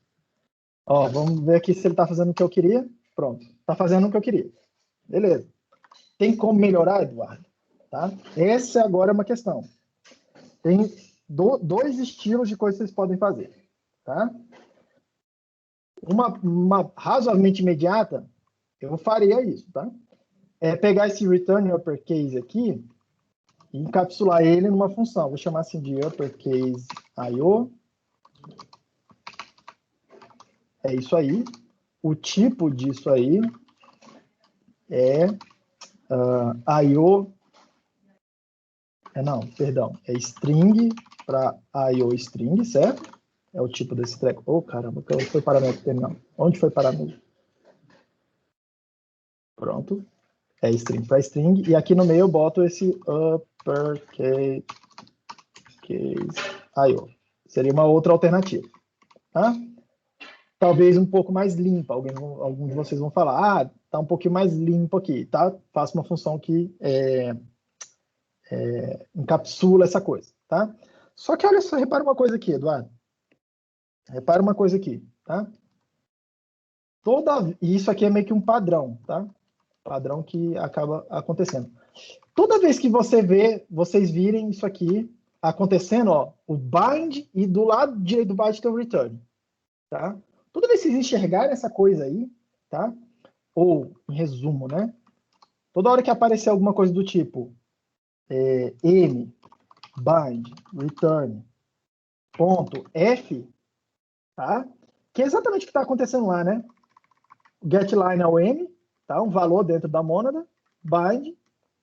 Ó, vamos ver aqui se ele tá fazendo o que eu queria. Pronto. Tá fazendo o que eu queria. Beleza. Tem como melhorar, Eduardo? Tá? Essa agora é uma questão. Tem dois estilos de coisas que vocês podem fazer. Tá? Uma razoavelmente imediata, eu faria isso, tá? É pegar esse return uppercase aqui e encapsular ele numa função. Vou chamar assim de uppercase I/O. É isso aí. O tipo disso aí é I/O. É string para I/O string, certo? É o tipo desse treco. Oh, caramba, onde foi parâmetro terminal? Onde foi parâmetro? Pronto. É string para string. E aqui no meio eu boto esse uppercase I/O. Seria uma outra alternativa. Tá? Talvez um pouco mais limpa. Alguns de vocês vão falar, tá um pouquinho mais limpo aqui, tá? Faço uma função que encapsula essa coisa, tá? Só que olha só, repara uma coisa aqui, Eduardo. Repara uma coisa aqui, tá? E isso aqui é meio que um padrão, tá? Padrão que acaba acontecendo. Toda vez que vocês virem isso aqui, acontecendo, ó, o bind e do lado direito do bind tem o return, tá? Toda vez que vocês enxergarem essa coisa aí, tá? Ou, em resumo, né? Toda hora que aparecer alguma coisa do tipo m, bind, return, ponto, f, tá? Que é exatamente o que está acontecendo lá, né? GetLine é o m, tá? Um valor dentro da mônada, bind,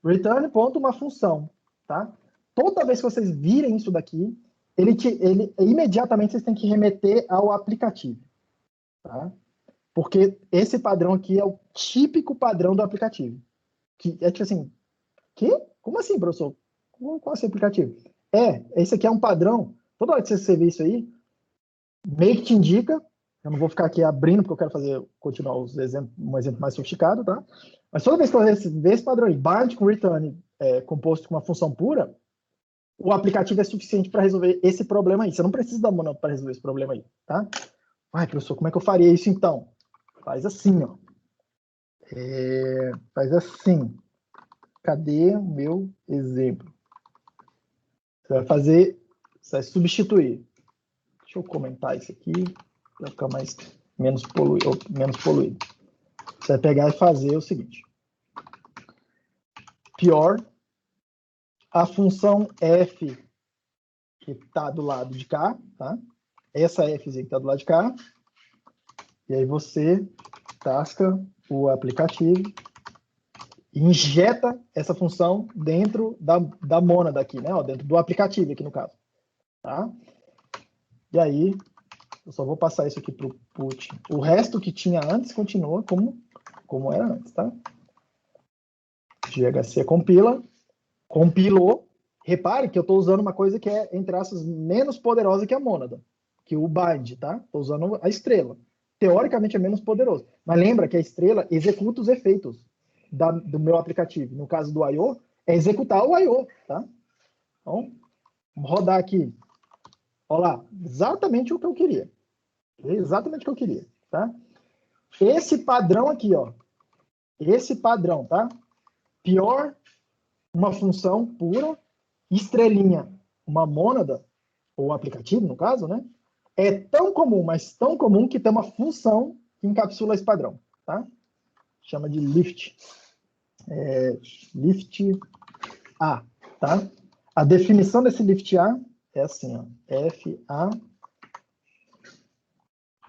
return, ponto, uma função, tá? Toda vez que vocês virem isso daqui, ele imediatamente vocês têm que remeter ao aplicativo, tá? Porque esse padrão aqui é o típico padrão do aplicativo. Que é tipo assim, que? Como assim, professor? Qual é esse aplicativo? Esse aqui é um padrão. Toda hora que você vê isso aí, meio que te indica. Eu não vou ficar aqui abrindo, porque eu quero continuar um exemplo mais sofisticado, tá? Mas toda vez que você vê esse padrão aí, bind com return composto com uma função pura, o aplicativo é suficiente para resolver esse problema aí. Você não precisa da Monad para resolver esse problema aí, tá? Ai, professor, como é que eu faria isso então? Faz assim, ó. Faz assim. Cadê o meu exemplo? Você vai substituir. Deixa eu comentar isso aqui para ficar menos poluído. Você vai pegar e fazer o seguinte. Pior, a função f que está do lado de cá, tá? Essa f que está do lado de cá. E aí você tasca o aplicativo e injeta essa função dentro da mônada aqui, né? Ó, dentro do aplicativo aqui no caso, tá? E aí, eu só vou passar isso aqui para o put. O resto que tinha antes continua como era antes, tá? GHC compilou. Repare que eu estou usando uma coisa que é, entre aspas, menos poderosa que a mônada, que o bind, tá? Estou usando a estrela. Teoricamente é menos poderoso. Mas lembra que a estrela executa os efeitos do meu aplicativo. No caso do I.O., é executar o I.O., tá? Então, vamos rodar aqui. Olha lá, exatamente o que eu queria. Exatamente o que eu queria, tá? Esse padrão aqui, ó. Esse padrão, tá? Pior, uma função pura, estrelinha, uma mônada, ou aplicativo, no caso, né? É tão comum, mas tão comum que tem uma função que encapsula esse padrão, tá? Chama de lift. Lift A, tá? A definição desse lift A é assim, ó. F-A,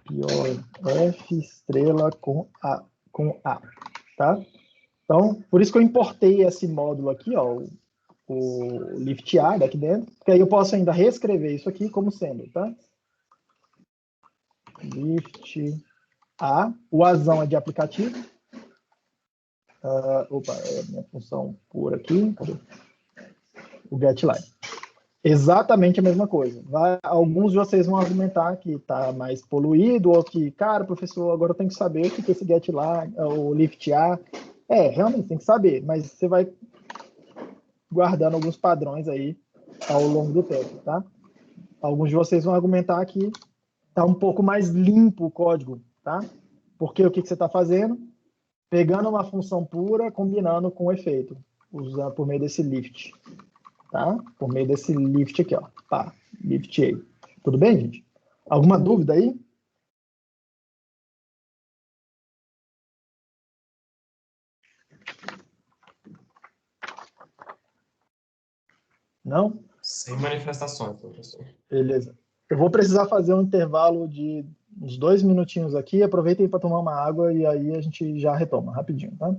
pior, F, estrela com A, tá? Então, por isso que eu importei esse módulo aqui, ó, o lift A daqui dentro, porque aí eu posso ainda reescrever isso aqui como sendo, tá? Lift A, o Azão é de aplicativo. É a minha função pura aqui, cadê? O getLine. Exatamente a mesma coisa. Alguns de vocês vão argumentar que está mais poluído, ou que, cara, professor, agora eu tenho que saber o que é esse getLine, o lift A. Realmente tem que saber, mas você vai guardando alguns padrões aí ao longo do tempo, tá? Alguns de vocês vão argumentar que está um pouco mais limpo o código, tá? Porque o que você está fazendo? Pegando uma função pura, combinando com o efeito, usando por meio desse lift, tá? Por meio desse lift aqui, ó. Pá, lift A. Tudo bem, gente? Alguma dúvida aí? Não? Sem manifestações, professor. Beleza. Eu vou precisar fazer um intervalo de uns 2 minutinhos aqui. Aproveitem para tomar uma água e aí a gente já retoma rapidinho, tá?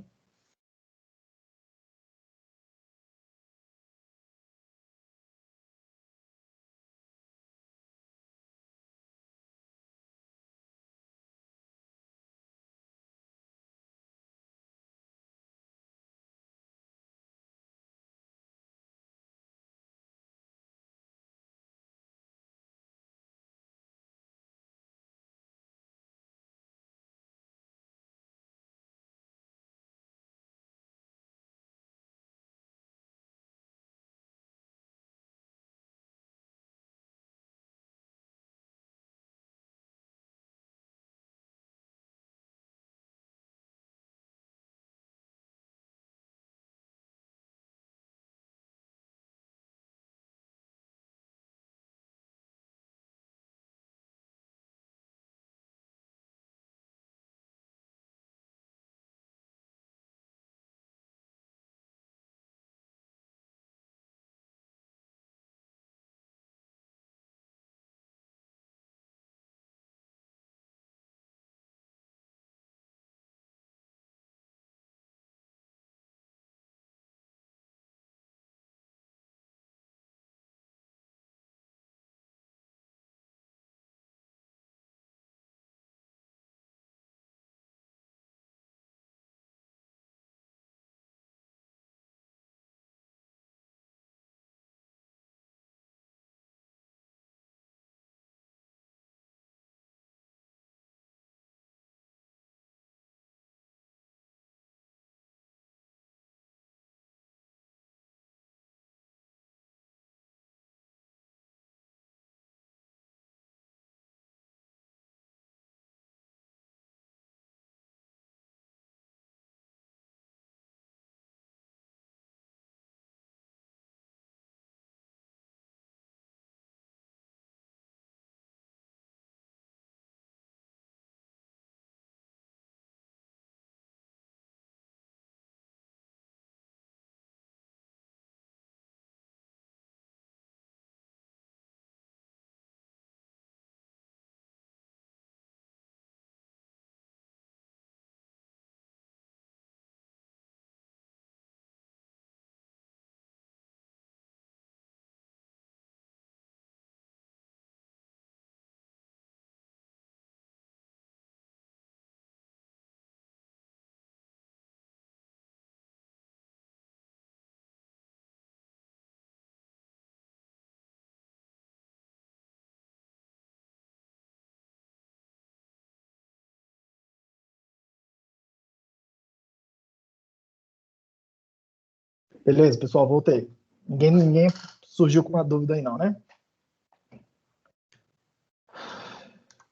Beleza, pessoal, voltei. Ninguém surgiu com uma dúvida aí não, né?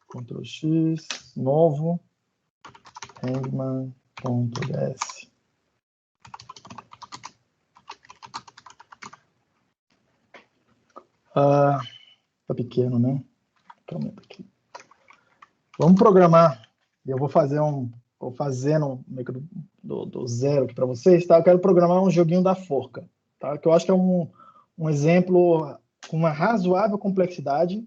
Ctrl X, novo, hangman.s. Tá pequeno, né? Aumenta aqui. Vamos programar. Eu vou fazer vou fazendo meio que do zero aqui para vocês, tá? Eu quero programar um joguinho da forca, tá? Que eu acho que é um exemplo com uma razoável complexidade.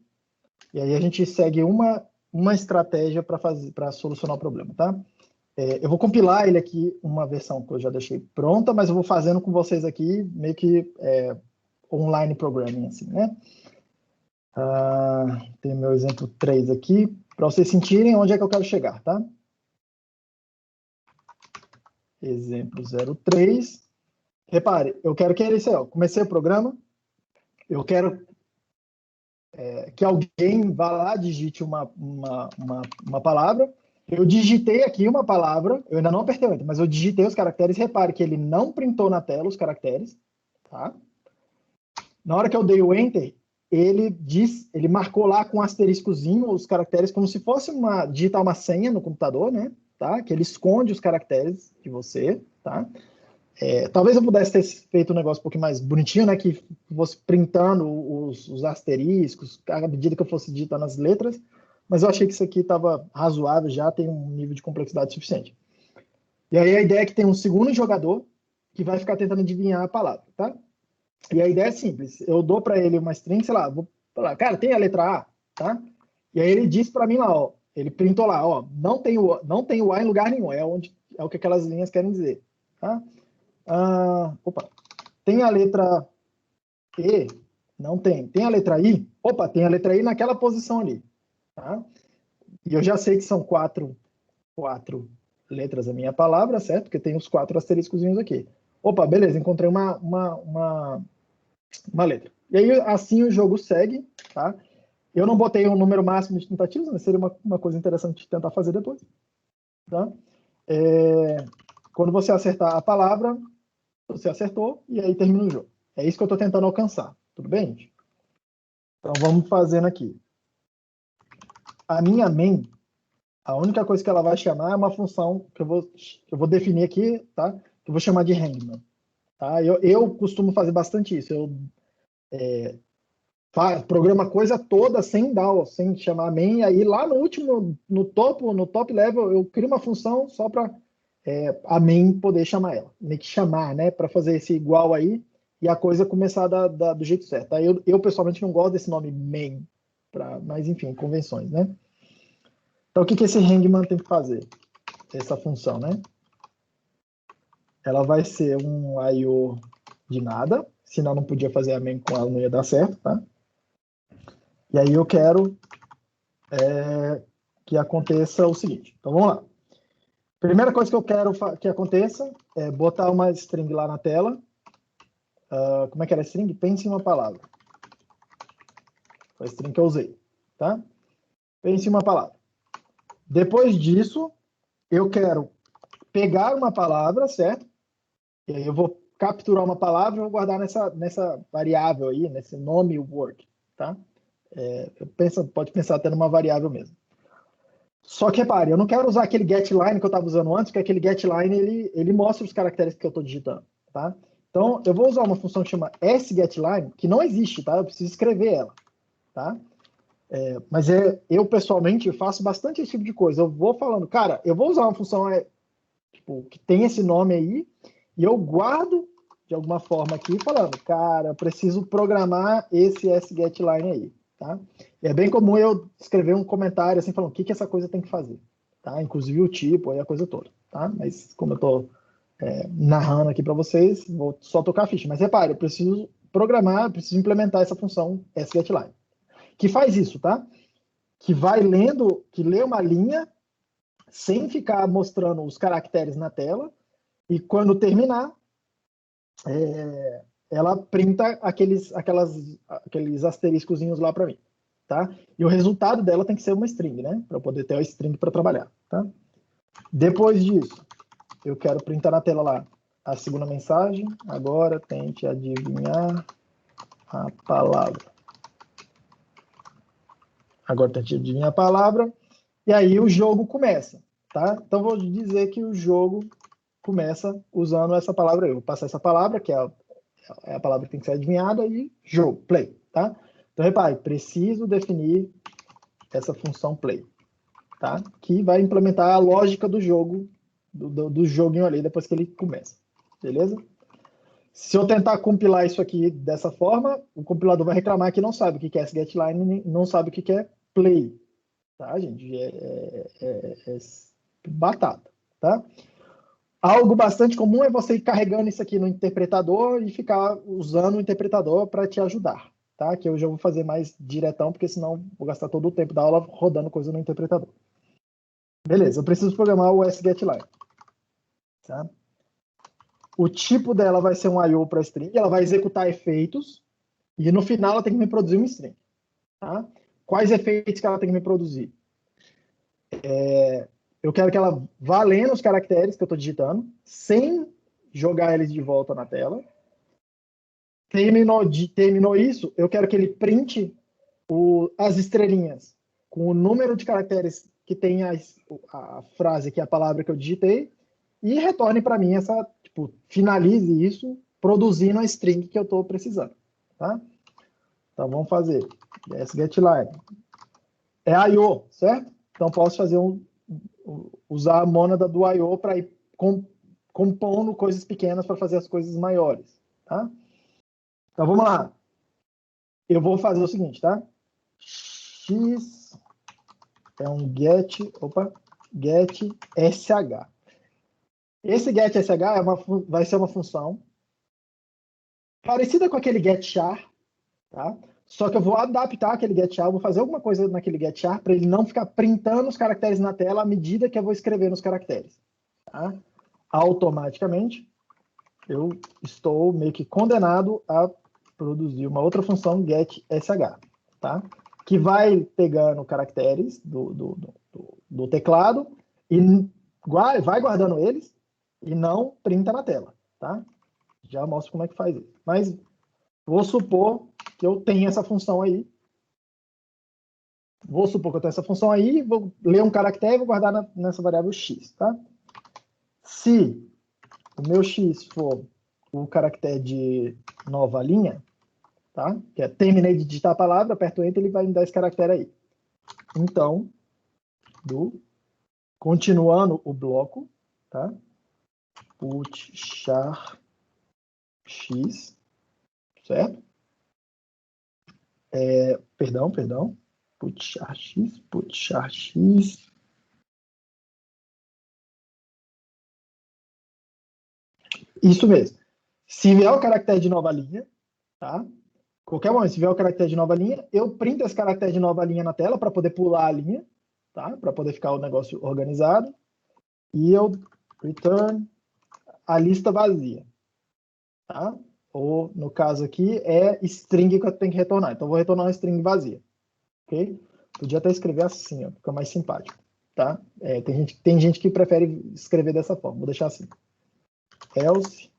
E aí a gente segue uma estratégia para solucionar o problema, tá? Eu vou compilar ele aqui, uma versão que eu já deixei pronta, mas eu vou fazendo com vocês aqui, meio que online programming, assim, né? Tem meu exemplo 3 aqui, para vocês sentirem onde é que eu quero chegar, tá? Exemplo 03. Repare, eu quero que ele, comecei o programa, eu quero que alguém vá lá, digite uma palavra. Eu digitei aqui uma palavra, eu ainda não apertei o Enter, mas eu digitei os caracteres. Repare que ele não printou na tela os caracteres, tá? Na hora que eu dei o Enter, ele marcou lá com um asteriscozinho os caracteres, como se fosse digitar uma senha no computador, né? Tá? Que ele esconde os caracteres de você, tá? Talvez eu pudesse ter feito um negócio um pouquinho mais bonitinho, né? Que fosse printando os asteriscos à medida que eu fosse digitando as letras, mas eu achei que isso aqui estava razoável, já tem um nível de complexidade suficiente. E aí a ideia é que tem um segundo jogador que vai ficar tentando adivinhar a palavra, tá? E a ideia é simples. Eu dou para ele uma string, sei lá, vou falar, cara, tem a letra A, tá? E aí ele diz para mim lá, ó, ele printou lá, ó, não tem o A em lugar nenhum, é o que aquelas linhas querem dizer, tá? Opa, tem a letra E? Não tem. Tem a letra I? Opa, tem a letra I naquela posição ali, tá? E eu já sei que são quatro letras a minha palavra, certo? Porque tem os 4 asteriscozinhos aqui. Opa, beleza, encontrei uma letra. E aí, assim o jogo segue, tá? Eu não botei um número máximo de tentativas, mas seria uma coisa interessante de tentar fazer depois, tá? Quando você acertar a palavra, você acertou, e aí termina o jogo. É isso que eu estou tentando alcançar, tudo bem, gente? Então, vamos fazendo aqui. A minha main, a única coisa que ela vai chamar é uma função que eu vou definir aqui, tá? Que eu vou chamar de hangman, tá? Eu costumo fazer bastante isso. Eu programa a coisa toda sem chamar main, e aí lá no último, no top level, eu crio uma função só para a main poder chamar ela. Meio que chamar, né? Para fazer esse igual aí e a coisa começar do jeito certo. Tá? Eu pessoalmente não gosto desse nome main, mas enfim, convenções, né? Então o que esse hangman tem que fazer? Essa função, né? Ela vai ser um I/O de nada, senão não podia fazer a main com ela, não ia dar certo, tá? E aí eu quero que aconteça o seguinte. Então vamos lá. Primeira coisa que eu quero que aconteça é botar uma string lá na tela. Como é que era a string? Pense em uma palavra. Foi a string que eu usei, tá? Pense em uma palavra. Depois disso, eu quero pegar uma palavra, certo? E aí eu vou capturar uma palavra e vou guardar nessa variável aí, nesse nome word, tá? Pode pensar até numa variável mesmo. Só que repare, eu não quero usar aquele getLine que eu estava usando antes, porque aquele getLine ele mostra os caracteres que eu estou digitando, tá? Então, eu vou usar uma função que chama sGetLine, que não existe, tá? Eu preciso escrever ela, tá? Mas eu, pessoalmente, faço bastante esse tipo de coisa. Eu vou falando, cara, eu vou usar uma função que tem esse nome aí, e eu guardo, de alguma forma aqui, falando, cara, eu preciso programar esse sGetLine aí, tá? E é bem comum eu escrever um comentário assim, falando o que essa coisa tem que fazer, tá? Inclusive o tipo, aí a coisa toda, tá? Mas como eu estou narrando aqui para vocês, vou só tocar a ficha. Mas repare, eu preciso programar, eu preciso implementar essa função sGetLine, que faz isso, tá? Que vai lendo, que lê uma linha sem ficar mostrando os caracteres na tela, e quando terminar, ela printa aqueles asteriscozinhos lá para mim, tá? E o resultado dela tem que ser uma string, né? Para eu poder ter a string para trabalhar, tá? Depois disso, eu quero printar na tela lá a segunda mensagem. Agora tente adivinhar a palavra. Agora tente adivinhar a palavra. E aí o jogo começa, tá? Então vou dizer que o jogo começa usando essa palavra aí. Eu vou passar essa palavra, que é a palavra que tem que ser adivinhada, e jogo, play, tá? Então repare, preciso definir essa função play, tá? Que vai implementar a lógica do jogo, do joguinho ali, depois que ele começa, beleza? Se eu tentar compilar isso aqui dessa forma, o compilador vai reclamar que não sabe o que é getLine, não sabe o que é play, tá, gente? É batata, tá? Algo bastante comum é você ir carregando isso aqui no interpretador e ficar usando o interpretador para te ajudar, tá? Que eu já vou fazer mais diretão, porque senão vou gastar todo o tempo da aula rodando coisa no interpretador. Beleza, eu preciso programar o getLine, tá? O tipo dela vai ser um I/O para string, ela vai executar efeitos e no final ela tem que me produzir um string, tá? Quais efeitos que ela tem que me produzir? Eu quero que ela vá lendo os caracteres que eu estou digitando, sem jogar eles de volta na tela. Terminou isso, eu quero que ele printe as estrelinhas com o número de caracteres que tem a frase, que é a palavra que eu digitei, e retorne para mim finalize isso produzindo a string que eu estou precisando, tá? Então vamos fazer getLine. É I/O, certo? Então posso fazer usar a mônada do I/O para ir compondo coisas pequenas para fazer as coisas maiores, tá? Então vamos lá. Eu vou fazer o seguinte, tá? X é um get sh. Esse get sh vai ser uma função parecida com aquele get char, tá? Só que eu vou adaptar aquele get char, vou fazer alguma coisa naquele get char para ele não ficar printando os caracteres na tela à medida que eu vou escrever nos caracteres, tá? Automaticamente, eu estou meio que condenado a produzir uma outra função get sh, tá? Que vai pegando caracteres do teclado e vai guardando eles e não printa na tela, tá? Já mostro como é que faz isso. Mas vou supor que eu tenho essa função aí. Vou ler um caractere e vou guardar nessa variável x, tá? Se o meu x for o caractere de nova linha, tá? Que é terminei de digitar a palavra, aperto Enter, ele vai me dar esse caractere aí. Então, continuando o bloco, tá? Put char x, certo? Perdão. Put char x. Isso mesmo. Se vier o caractere de nova linha, tá? Qualquer momento, se vier o caractere de nova linha, eu printo esse caractere de nova linha na tela para poder pular a linha, tá? Para poder ficar o negócio organizado. E eu return a lista vazia, tá? Ou, no caso aqui, é string que eu tenho que retornar. Então, eu vou retornar uma string vazia, ok? Podia até escrever assim, ó, fica mais simpático, tá? Tem gente que prefere escrever dessa forma. Vou deixar assim. Else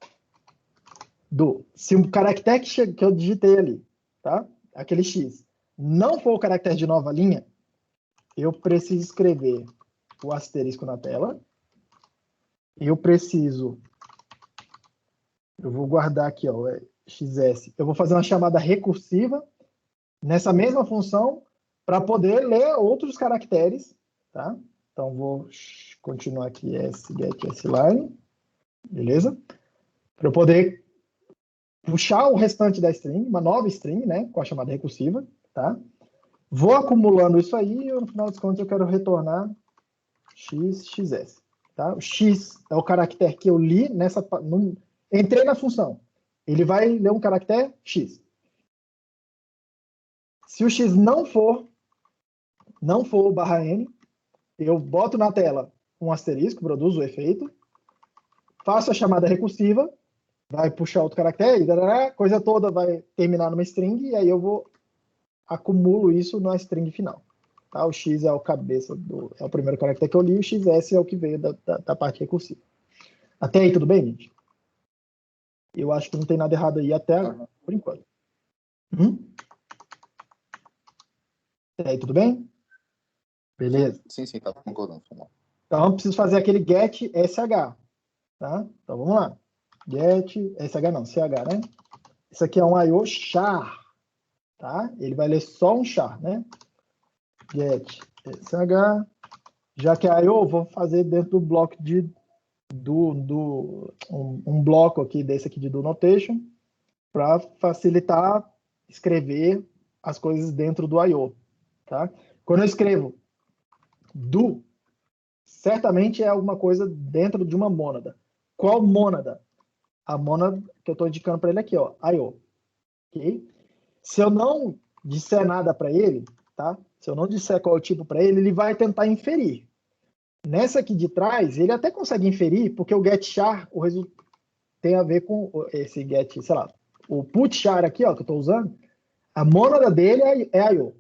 se o caractere que eu digitei ali, tá? Aquele X, não for o caractere de nova linha, eu preciso escrever o asterisco na tela. Eu vou guardar aqui, ó, XS. Eu vou fazer uma chamada recursiva nessa mesma função para poder ler outros caracteres, tá? Então, vou continuar aqui getSline, beleza? Para eu poder puxar o restante da string, uma nova string, né, com a chamada recursiva, tá? Vou acumulando isso aí e no final das contas eu quero retornar xs, tá? O x é o caractere que eu li entrei na função. Ele vai ler um caractere x. Se o x não for o /n, eu boto na tela um asterisco, produzo o efeito, faço a chamada recursiva, vai puxar outro caractere, coisa toda vai terminar numa string, e aí eu acumulo isso na string final. Tá? O x é o cabeça, é o primeiro caractere que eu li, o xs é o que veio da parte recursiva. Até aí, tudo bem, gente? Eu acho que não tem nada errado aí até agora, por enquanto. E aí, tudo bem? Beleza. Sim, tá concordando. Então, eu preciso fazer aquele get SH, tá? Então, vamos lá. Get SH não, CH, né? Isso aqui é um IO char, tá? Ele vai ler só um char, né? Get SH. Já que é IO, vou fazer dentro do bloco um bloco aqui desse aqui de do notation para facilitar escrever as coisas dentro do IO, tá? Quando eu escrevo do, certamente é alguma coisa dentro de uma mônada. Qual mônada? A mônada que eu estou indicando para ele aqui, ó, IO. Okay? Se eu não disser nada para ele, tá? Se eu não disser qual é o tipo para ele, ele vai tentar inferir. Nessa aqui de trás, ele até consegue inferir, porque o get char, o resultado tem a ver com esse get, sei lá, o put char aqui, ó, que eu estou usando, a mônada dele é IO.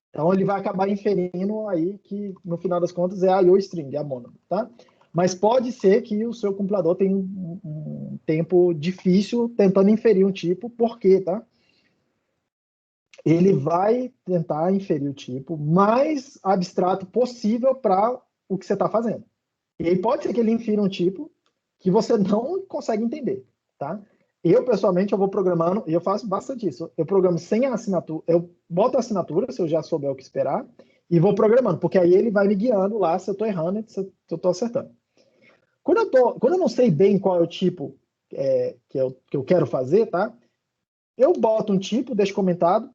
Então, ele vai acabar inferindo aí que, no final das contas, é a IO string, é a mônada, tá? Mas pode ser que o seu compilador tenha um tempo difícil tentando inferir um tipo, por quê, tá? Ele vai tentar inferir o tipo mais abstrato possível para o que você está fazendo. E aí pode ser que ele infira um tipo que você não consegue entender, tá? Eu, pessoalmente, eu vou programando, e eu faço bastante isso. Eu programo sem a assinatura, eu boto a assinatura, se eu já souber o que esperar, e vou programando, porque aí ele vai me guiando lá se eu estou errando e se eu estou acertando. Quando eu não sei bem qual é o tipo que eu quero fazer, tá? Eu boto um tipo, deixo comentado,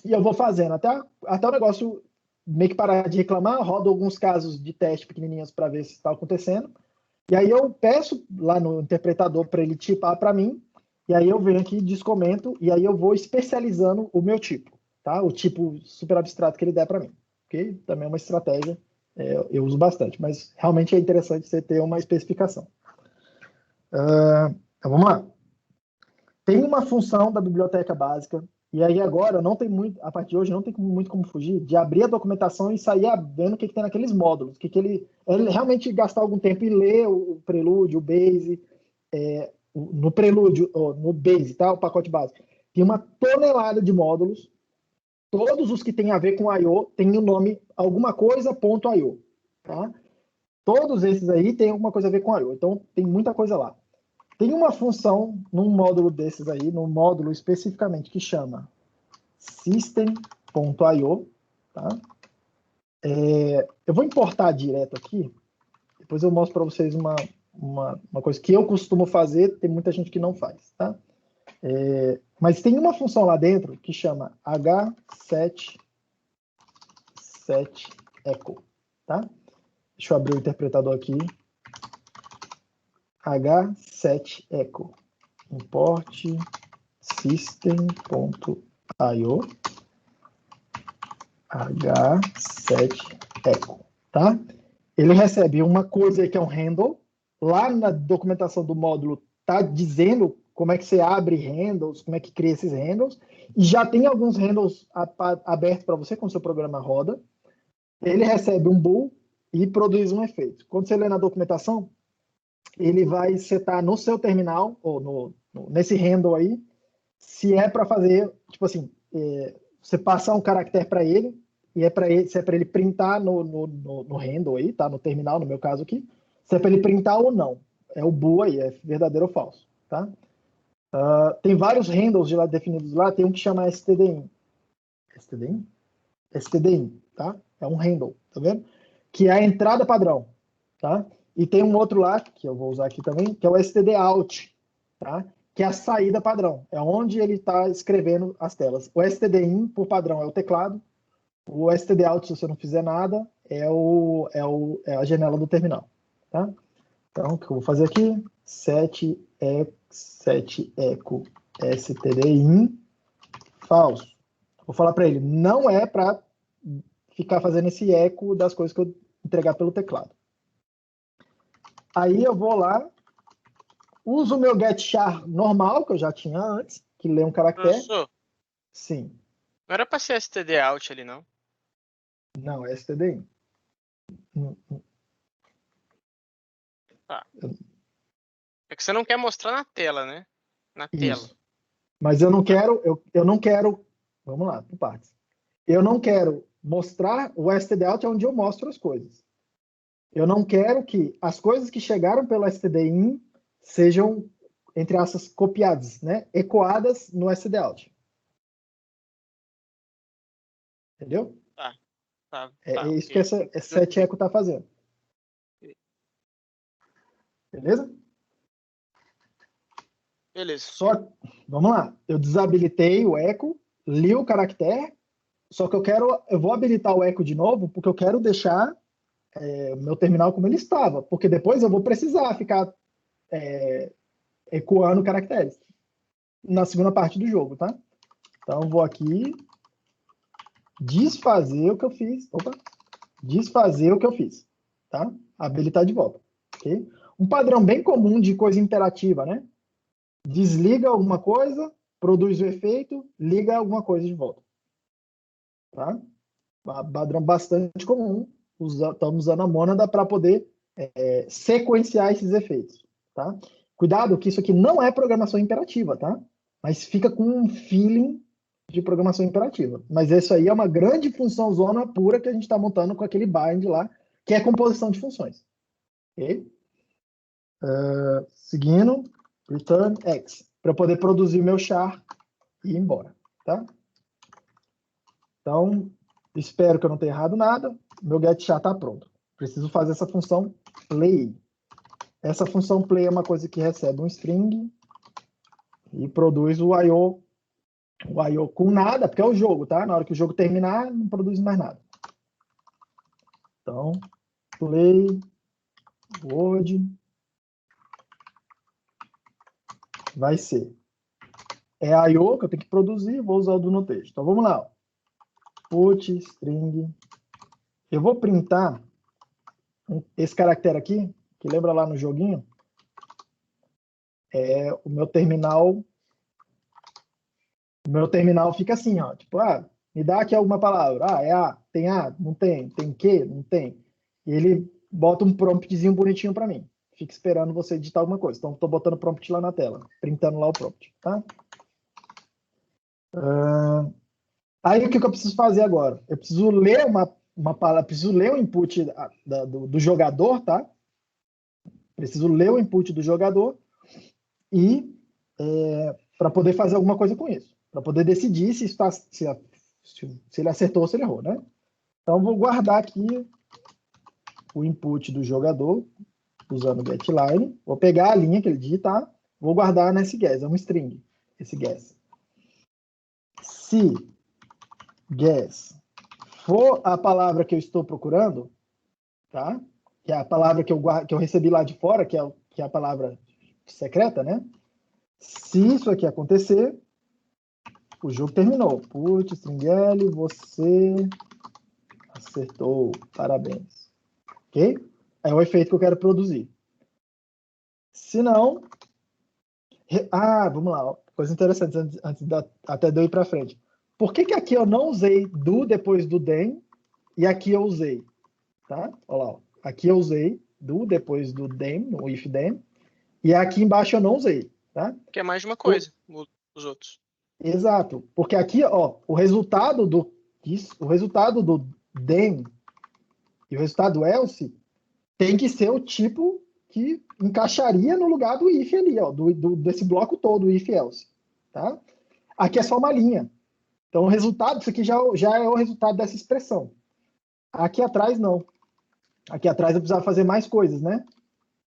e eu vou fazendo até o negócio meio que parar de reclamar, rodo alguns casos de teste pequenininhos para ver se está acontecendo. E aí eu peço lá no interpretador para ele tipar para mim, e aí eu venho aqui, descomento, e aí eu vou especializando o meu tipo, tá? O tipo super abstrato que ele der para mim, ok? Também é uma estratégia, eu uso bastante, mas realmente é interessante você ter uma especificação. Então vamos lá. Tem uma função da biblioteca básica, e aí agora não tem muito, a partir de hoje não tem muito como fugir de abrir a documentação e sair vendo o que tem naqueles módulos, que ele realmente gastar algum tempo e ler o prelúdio, o base, no prelúdio, no base, tá? O pacote básico. Tem uma tonelada de módulos, todos os que têm a ver com I/O têm o nome alguma coisa .io, tá? Todos esses aí têm alguma coisa a ver com I/O, então tem muita coisa lá. Tem uma função num módulo desses aí, num módulo especificamente que chama system.io, tá? Eu vou importar direto aqui, depois eu mostro para vocês uma coisa que eu costumo fazer, tem muita gente que não faz, tá? Mas tem uma função lá dentro que chama h7echo, tá? Deixa eu abrir o interpretador aqui. h7echo. Import system.io h7echo, tá? Ele recebe uma coisa que é um handle. Lá na documentação do módulo tá dizendo como é que você abre handles, como é que cria esses handles. E já tem alguns handles abertos para você quando o seu programa roda. Ele recebe um bool e produz um efeito. Quando você lê na documentação, ele vai setar no seu terminal, ou nesse handle aí, se é para fazer, tipo assim, você passar um caractere para ele, e se é para ele printar no handle aí, tá? No terminal, no meu caso aqui, se é para ele printar ou não. É o bool aí, é verdadeiro ou falso, tá? Tem vários handles de lá definidos lá, tem um que chama stdin. stdin? stdin, tá? É um handle, tá vendo? Que é a entrada padrão, tá? E tem um outro lá, que eu vou usar aqui também, que é o stdout, tá? Que é a saída padrão, é onde ele está escrevendo as telas. O stdin, por padrão, é o teclado. O stdout, se você não fizer nada, é a janela do terminal, tá? Então, o que eu vou fazer aqui? 7echo stdin falso. Vou falar para ele, não é para ficar fazendo esse eco das coisas que eu entregar pelo teclado. Aí eu vou lá, uso o meu getChar normal, que eu já tinha antes, que lê um caractere. Professor, Sim. não era para ser stdout ali, não? Não, é stdin. Tá. É que você não quer mostrar na tela, né? na tela. Isso. Mas eu não quero, eu não quero, vamos lá, por partes. Eu não quero mostrar o stdout onde eu mostro as coisas. Eu não quero que as coisas que chegaram pelo stdin sejam, entre aspas, copiadas, né? Ecoadas no stdout. Entendeu? Tá, É isso ok. que essa setEco está fazendo. Beleza? Beleza. Só, vamos lá. Eu desabilitei o eco, li o caractere, só que eu vou habilitar o eco de novo, porque eu quero deixar o meu terminal como ele estava, porque depois eu vou precisar ficar ecoando caracteres na segunda parte do jogo, tá? Então, eu vou aqui desfazer o que eu fiz. Opa! Desfazer o que eu fiz, tá? Habilitar de volta, ok? Um padrão bem comum de coisa imperativa, né? Desliga alguma coisa, produz o efeito, liga alguma coisa de volta, tá? Padrão bastante comum. Estamos usando a mônada para poder sequenciar esses efeitos, tá? Cuidado que isso aqui não é programação imperativa, tá? Mas fica com um feeling de programação imperativa. Mas isso aí é uma grande função zona pura que a gente está montando com aquele bind lá, que é composição de funções. Ok? Seguindo, return x, para poder produzir meu char e ir embora, tá? Então, espero que eu não tenha errado nada. Meu getChar está pronto. Preciso fazer essa função play. Essa função play é uma coisa que recebe um string e produz o I/O com nada, porque é o jogo, tá? Na hora que o jogo terminar, não produz mais nada. Então, play, word, vai ser. É I/O que eu tenho que produzir, vou usar o do notation. Então, vamos lá. Put, string. Eu vou printar esse caractere aqui, que lembra lá no joguinho, o meu terminal. O meu terminal fica assim, ó, tipo, me dá aqui alguma palavra. É A, tem A, não tem. Tem Q, não tem. E ele bota um promptzinho bonitinho para mim. Fica esperando você digitar alguma coisa. Então, estou botando prompt lá na tela, printando lá o prompt, tá? Aí, o que eu preciso fazer agora? Eu preciso ler uma palavra, preciso ler o input do jogador, tá? Preciso ler o input do jogador e para poder fazer alguma coisa com isso. Para poder decidir se ele acertou ou se ele errou, né? Então, vou guardar aqui o input do jogador, usando o getLine. Vou pegar a linha que ele digitar, vou guardar nesse guess, é um string, esse guess. Se guess for a palavra que eu estou procurando, tá? Que é a palavra que eu recebi lá de fora, que é a palavra secreta, né? Se isso aqui acontecer, o jogo terminou. Put, string L, você acertou. Parabéns. Ok? É o efeito que eu quero produzir. Se não... vamos lá. Coisa interessante, antes até de eu ir para frente. Por que aqui eu não usei do depois do then e aqui eu usei? Tá? Olha lá. Aqui eu usei do depois do then, no if then, e aqui embaixo eu não usei. Tá? Que é mais de uma coisa, os outros. Exato. Porque aqui, ó, o resultado do then e o resultado do else tem que ser o tipo que encaixaria no lugar do if ali, ó, desse bloco todo, if else. Tá? Aqui é só uma linha. Então, o resultado, isso aqui já é o resultado dessa expressão. Aqui atrás, não. Aqui atrás eu precisava fazer mais coisas, né?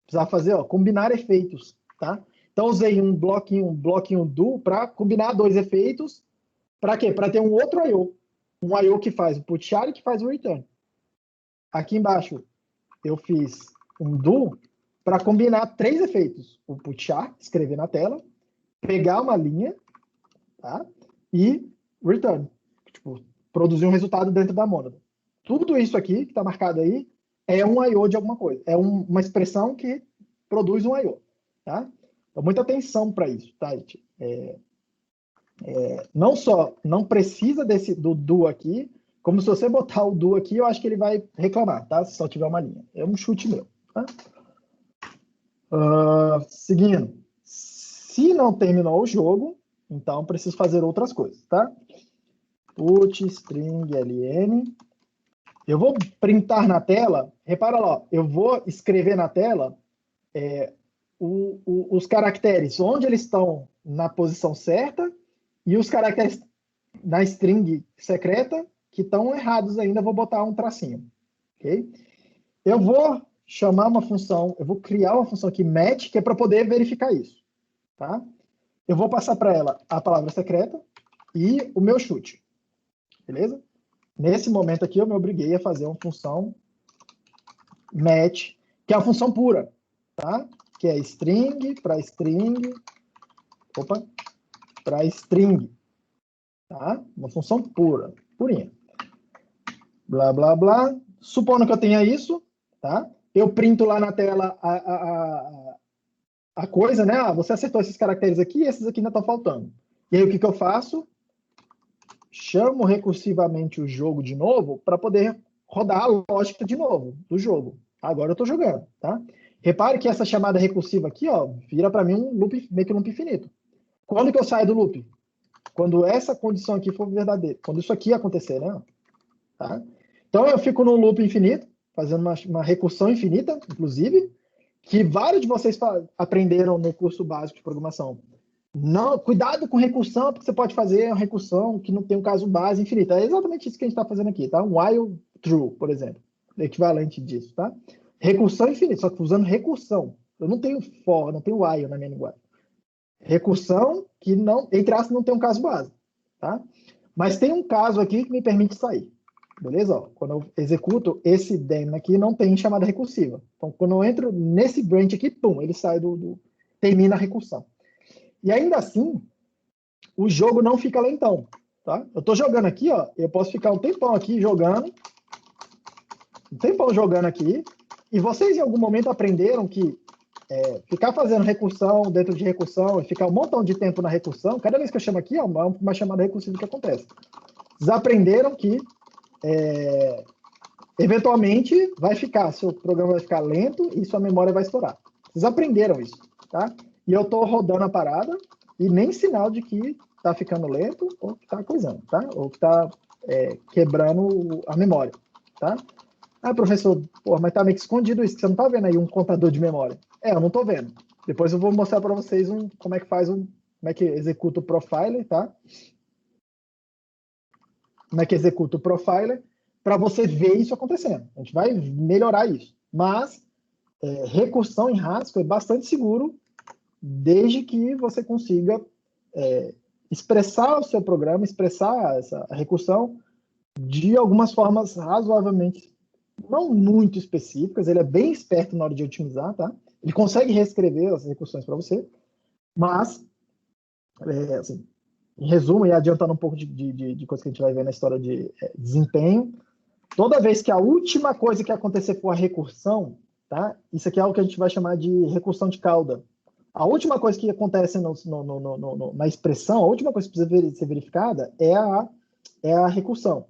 Precisava fazer, ó, combinar efeitos, tá? Então, usei um bloquinho do para combinar dois efeitos. Para quê? Para ter um outro I/O. Um I/O que faz o putchar e que faz o return. Aqui embaixo, eu fiz um do para combinar três efeitos. O putchar, escrever na tela, pegar uma linha, tá? E return. Tipo, produzir um resultado dentro da mônada. Tudo isso aqui, que está marcado aí, é um I/O de alguma coisa. É uma expressão que produz um I/O. Tá? Então, muita atenção para isso, tá, gente? Não precisa do do aqui, como se você botar o do aqui, eu acho que ele vai reclamar, tá? Se só tiver uma linha. É um chute meu, tá? Seguindo. Se não terminou o jogo, então preciso fazer outras coisas, tá? Put string ln. Eu vou printar na tela, repara lá, eu vou escrever na tela os caracteres, onde eles estão na posição certa, e os caracteres na string secreta que estão errados ainda, vou botar um tracinho, ok? Eu vou chamar uma função, eu vou criar uma função aqui, match, que é para poder verificar isso, tá? Eu vou passar para ela a palavra secreta e o meu chute, beleza? Nesse momento aqui, eu me obriguei a fazer uma função match, que é a função pura, tá? Que é string para string, para string, tá? Uma função pura, purinha. Blá, blá, blá. Supondo que eu tenha isso, tá? Eu printo lá na tela a coisa, né? Ah, você acertou esses caracteres aqui, esses aqui ainda estão faltando. E aí, o que eu faço? Chamo recursivamente o jogo de novo para poder rodar a lógica de novo do jogo. Agora eu estou jogando, tá? Repare que essa chamada recursiva aqui, ó, vira para mim um loop, meio que um loop infinito. Quando que eu saio do loop? Quando essa condição aqui for verdadeira. Quando isso aqui acontecer, né? Tá? Então eu fico no loop infinito, fazendo uma recursão infinita, inclusive, que vários de vocês aprenderam no curso básico de programação. Não, cuidado com recursão, porque você pode fazer uma recursão que não tem um caso base infinito. É exatamente isso que a gente está fazendo aqui, tá? Um while true, por exemplo. Equivalente disso, tá? Recursão infinita, só que usando recursão. Eu não tenho for, não tenho while na minha linguagem. Recursão que não, entre aspas, não tem um caso base, tá? Mas tem um caso aqui que me permite sair. Beleza? Ó, quando eu executo esse then aqui, não tem chamada recursiva. Então, quando eu entro nesse branch aqui, pum, ele sai termina a recursão. E ainda assim, o jogo não fica lentão, tá? Eu tô jogando aqui, ó, eu posso ficar um tempão aqui jogando, aqui, e vocês em algum momento aprenderam que ficar fazendo recursão dentro de recursão, e ficar um montão de tempo na recursão, cada vez que eu chamo aqui, ó, uma chamada recursiva que acontece. Vocês aprenderam que eventualmente seu programa vai ficar lento e sua memória vai estourar. Vocês aprenderam isso, tá? E eu estou rodando a parada e nem sinal de que está ficando lento ou que está coisando, tá? Ou que está quebrando a memória, tá? Ah, professor, mas está meio que escondido isso, que você não está vendo aí um contador de memória. Eu não estou vendo. Depois eu vou mostrar para vocês como é que executa o profiler, tá? Como é que executa o profiler, para você ver isso acontecendo. A gente vai melhorar isso. Mas recursão em Haskell é bastante seguro, desde que você consiga expressar o seu programa, expressar essa recursão de algumas formas razoavelmente, não muito específicas. Ele é bem esperto na hora de otimizar, tá? Ele consegue reescrever as recursões para você, mas, assim, em resumo, e adiantando um pouco de coisa que a gente vai ver na história de desempenho, toda vez que a última coisa que acontecer for a recursão, tá? Isso aqui é algo que a gente vai chamar de recursão de cauda. A última coisa que acontece na expressão, a última coisa que precisa ser verificada é a recursão.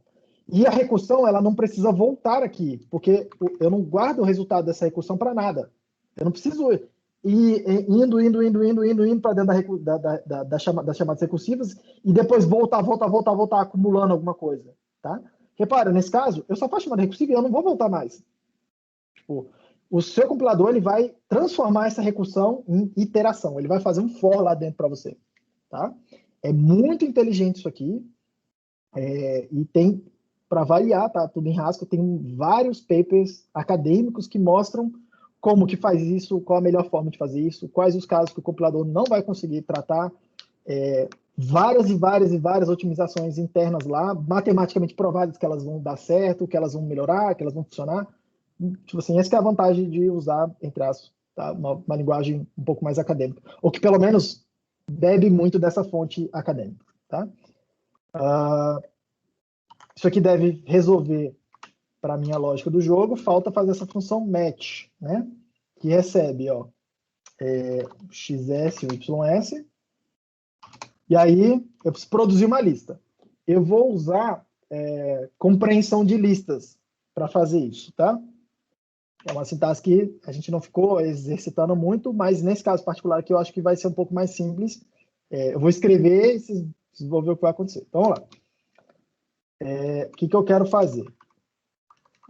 E a recursão, ela não precisa voltar aqui, porque eu não guardo o resultado dessa recursão para nada. Eu não preciso ir indo para dentro das chamadas recursivas e depois voltar, acumulando alguma coisa, tá? Repara, nesse caso, eu só faço chamada recursiva e eu não vou voltar mais. Tipo, o seu compilador ele vai transformar essa recursão em iteração. Ele vai fazer um for lá dentro para você, tá? É muito inteligente isso aqui. E tem, para variar, tá? Tudo em Haskell, tem vários papers acadêmicos que mostram como que faz isso, qual a melhor forma de fazer isso, quais os casos que o compilador não vai conseguir tratar, várias otimizações internas lá, matematicamente provadas que elas vão dar certo, que elas vão melhorar, que elas vão funcionar. Tipo assim, essa que é a vantagem de usar, entre aspas, tá? uma linguagem um pouco mais acadêmica, ou que pelo menos bebe muito dessa fonte acadêmica, tá? Isso aqui deve resolver para a minha lógica do jogo. Falta fazer essa função match, né? Que recebe, ó, xs e ys. E aí, eu preciso produzir uma lista. Eu vou usar compreensão de listas para fazer isso, tá? É uma sintaxe que a gente não ficou exercitando muito, mas nesse caso particular aqui eu acho que vai ser um pouco mais simples. Eu vou escrever e vocês vão ver o que vai acontecer. Então, vamos lá. O que eu quero fazer?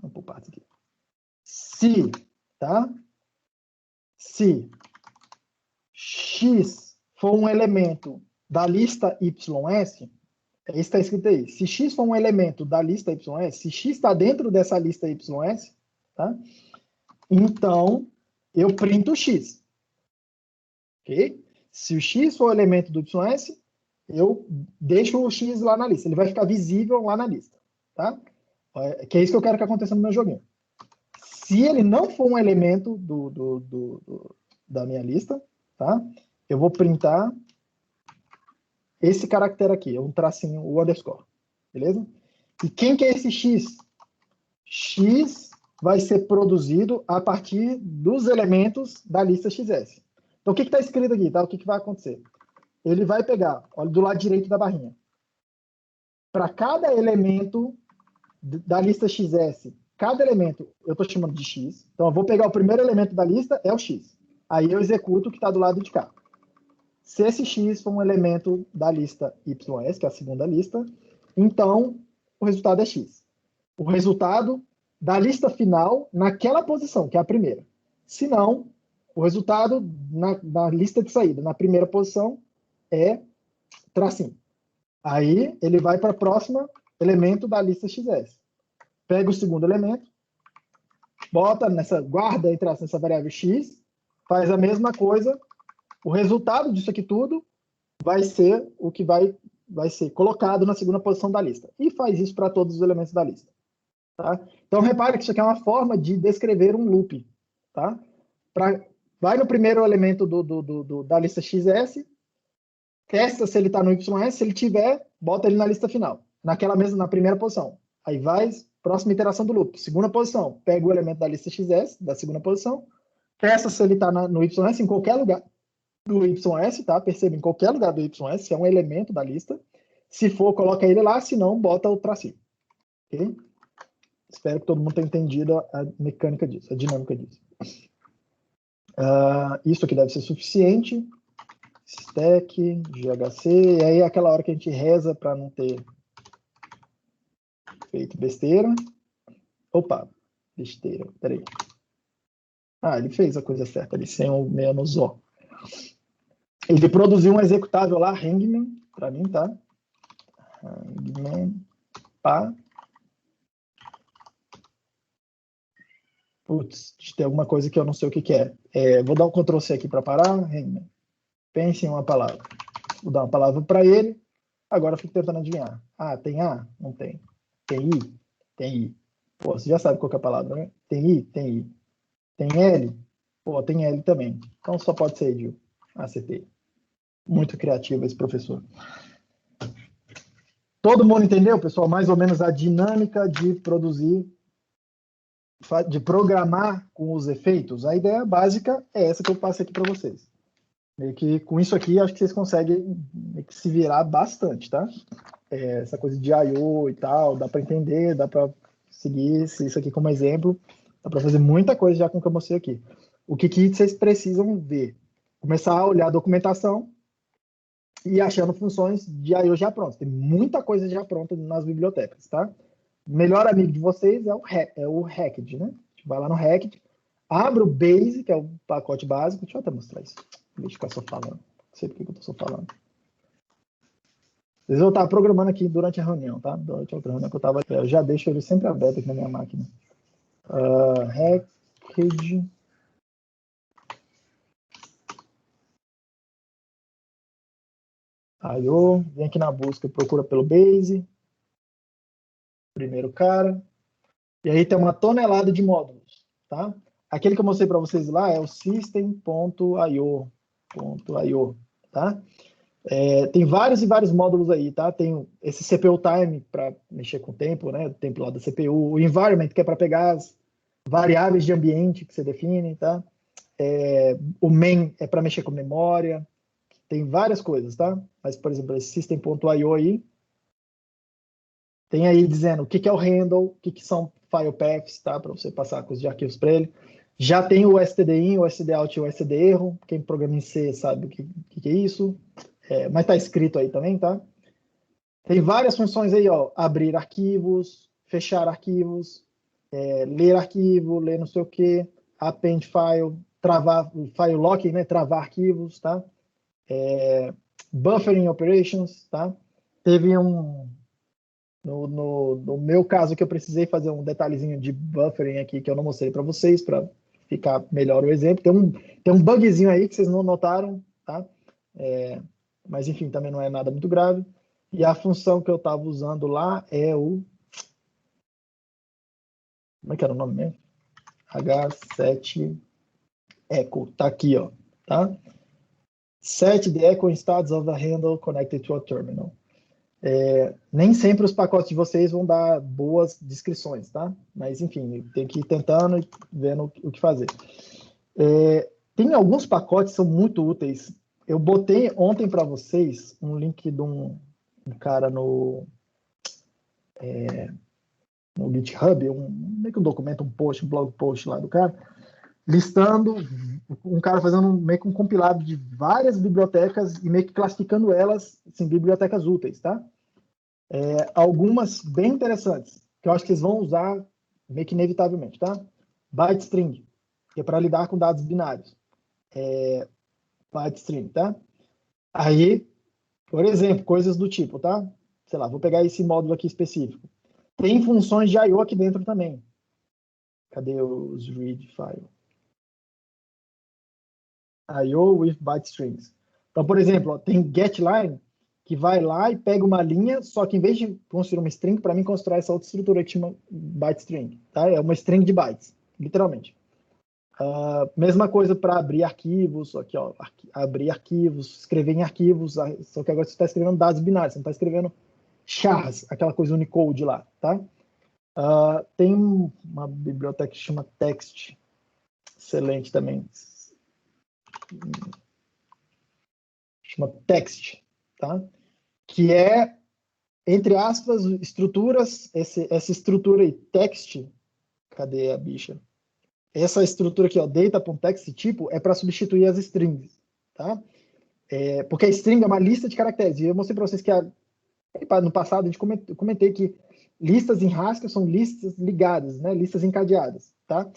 Vamos por partes aqui. Se, tá? Se x for um elemento da lista YS, isso está escrito aí. Se x for um elemento da lista YS, se x está dentro dessa lista YS, tá? Então, eu printo o x. Ok? Se o x for o elemento do YS, eu deixo o x lá na lista. Ele vai ficar visível lá na lista. Tá? Que é isso que eu quero que aconteça no meu joguinho. Se ele não for um elemento da minha lista, tá? Eu vou printar esse caractere aqui, um tracinho, o underscore. Beleza? E quem que é esse x? X vai ser produzido a partir dos elementos da lista XS. Então, o que está escrito aqui? Tá? O que vai acontecer? Ele vai pegar, olha, do lado direito da barrinha. Para cada elemento da lista XS, cada elemento eu estou chamando de X. Então, eu vou pegar o primeiro elemento da lista, é o X. Aí eu executo o que está do lado de cá. Se esse X for um elemento da lista YS, que é a segunda lista, então o resultado é X. O resultado da lista final naquela posição, que é a primeira. Se não, o resultado na lista de saída, na primeira posição, é tracinho. Aí ele vai para o próximo elemento da lista XS. Pega o segundo elemento, bota guarda nessa variável X, faz a mesma coisa. O resultado disso aqui tudo vai ser o que vai ser colocado na segunda posição da lista. E faz isso para todos os elementos da lista. Tá? Então, repare que isso aqui é uma forma de descrever um loop. Tá? Vai no primeiro elemento da lista XS, testa se ele está no YS, se ele tiver, bota ele na lista final, na primeira posição. Aí vai, próxima iteração do loop, segunda posição, pega o elemento da lista XS, da segunda posição, testa se ele está no YS, em qualquer lugar do YS, tá? Perceba, em qualquer lugar do YS, se é um elemento da lista. Se for, coloca ele lá, se não, bota o tracinho. Ok? Espero que todo mundo tenha entendido a mecânica disso, a dinâmica disso. Isso aqui deve ser suficiente. Stack, GHC, e aí é aquela hora que a gente reza para não ter feito besteira. Opa, besteira, peraí. Ele fez a coisa certa ali, sem o menos O. Ele produziu um executável lá, Hangman, para mim, tá? Hangman, pá. Putz, tem alguma coisa que eu não sei o que é. Vou dar um Ctrl C aqui para parar, Hangman. Pense em uma palavra. Vou dar uma palavra para ele. Agora eu fico tentando adivinhar. Tem A? Não tem. Tem I? Tem I. Pô, você já sabe qual que é a palavra, né? Tem I? Tem I. Tem L? Pô, tem L também. Então só pode ser Edil. Acertei. Muito criativo esse professor. Todo mundo entendeu, pessoal? Mais ou menos a dinâmica de produzir, de programar com os efeitos? A ideia básica é essa que eu passei aqui para vocês. Meio que com isso aqui, acho que vocês conseguem meio que se virar bastante, tá? Essa coisa de I/O e tal, dá para entender, dá para seguir isso aqui como exemplo, dá para fazer muita coisa já com o que eu mostrei aqui. O que vocês precisam ver? Começar a olhar a documentação e achando funções de I/O já prontas. Tem muita coisa já pronta nas bibliotecas, tá? O melhor amigo de vocês é o Hacked, né? A gente vai lá no Hacked, abre o Base, que é o pacote básico. Deixa eu até mostrar isso. Deixa eu ficar só falando. Não sei por que eu estou só falando. Vocês vão estar programando aqui durante a reunião, tá? Durante a outra reunião que eu estava. Eu já deixo ele sempre aberto aqui na minha máquina. Hacked. I/O. Vem aqui na busca, procura pelo Base. Primeiro cara. E aí tem uma tonelada de módulos, tá? Aquele que eu mostrei para vocês lá é o system.io, tá? Tem vários e vários módulos aí, tá? Tem esse CPU time para mexer com o tempo, né? O tempo lá da CPU, o environment, que é para pegar as variáveis de ambiente que você define, tá? O main é para mexer com memória. Tem várias coisas, tá? Mas, por exemplo, esse system.io aí, tem aí dizendo o que é o handle, o que são file paths, tá? Para você passar coisas de arquivos para ele. Já tem o std-in, o std-out e o std-erro. Quem programa em C sabe o que é isso. Mas está escrito aí também, tá? Tem várias funções aí, ó. Abrir arquivos, fechar arquivos, ler arquivo, ler não sei o que, append file, travar, file locking, né? Travar arquivos, tá? Buffering operations, tá? Teve no meu caso que eu precisei fazer um detalhezinho de buffering aqui que eu não mostrei para vocês, para ficar melhor o exemplo. Tem um bugzinho aí que vocês não notaram, tá? Mas enfim, também não é nada muito grave. E a função que eu estava usando lá é o... Como é que era o nome mesmo? H7 echo, tá aqui, ó, tá? Set the echo status of the handle connected to a terminal. Nem sempre os pacotes de vocês vão dar boas descrições, tá? Mas, enfim, tem que ir tentando e vendo o que fazer. Tem alguns pacotes que são muito úteis. Eu botei ontem para vocês um link de um cara no GitHub, meio que um documento, um post, um blog post lá do cara, listando, um cara fazendo meio que um compilado de várias bibliotecas e meio que classificando elas em bibliotecas úteis, tá? Algumas bem interessantes, que eu acho que vocês vão usar meio que inevitavelmente, tá? ByteString, que é para lidar com dados binários. ByteString, tá? Aí, por exemplo, coisas do tipo, tá? Sei lá, vou pegar esse módulo aqui específico. Tem funções de I/O aqui dentro também. Cadê os read file? I/O with byte strings. Então, por exemplo, ó, tem getLine que vai lá e pega uma linha, só que em vez de construir uma string, para mim constrói essa outra estrutura que chama byte string, tá? É uma string de bytes, literalmente. Mesma coisa para abrir arquivos, aqui, ó, abrir arquivos, escrever em arquivos, só que agora você está escrevendo dados binários, você não está escrevendo chars, aquela coisa Unicode lá, tá? Tem uma biblioteca que chama Text, excelente também. Chama Text, tá? Que é, entre aspas, estruturas, essa estrutura aí, text, cadê a bicha? Essa estrutura aqui, ó, data.text tipo, é para substituir as strings, tá? Porque a string é uma lista de caracteres, e eu mostrei para vocês que no passado a gente comentei que listas em Haskell são listas ligadas, né? Listas encadeadas, tá?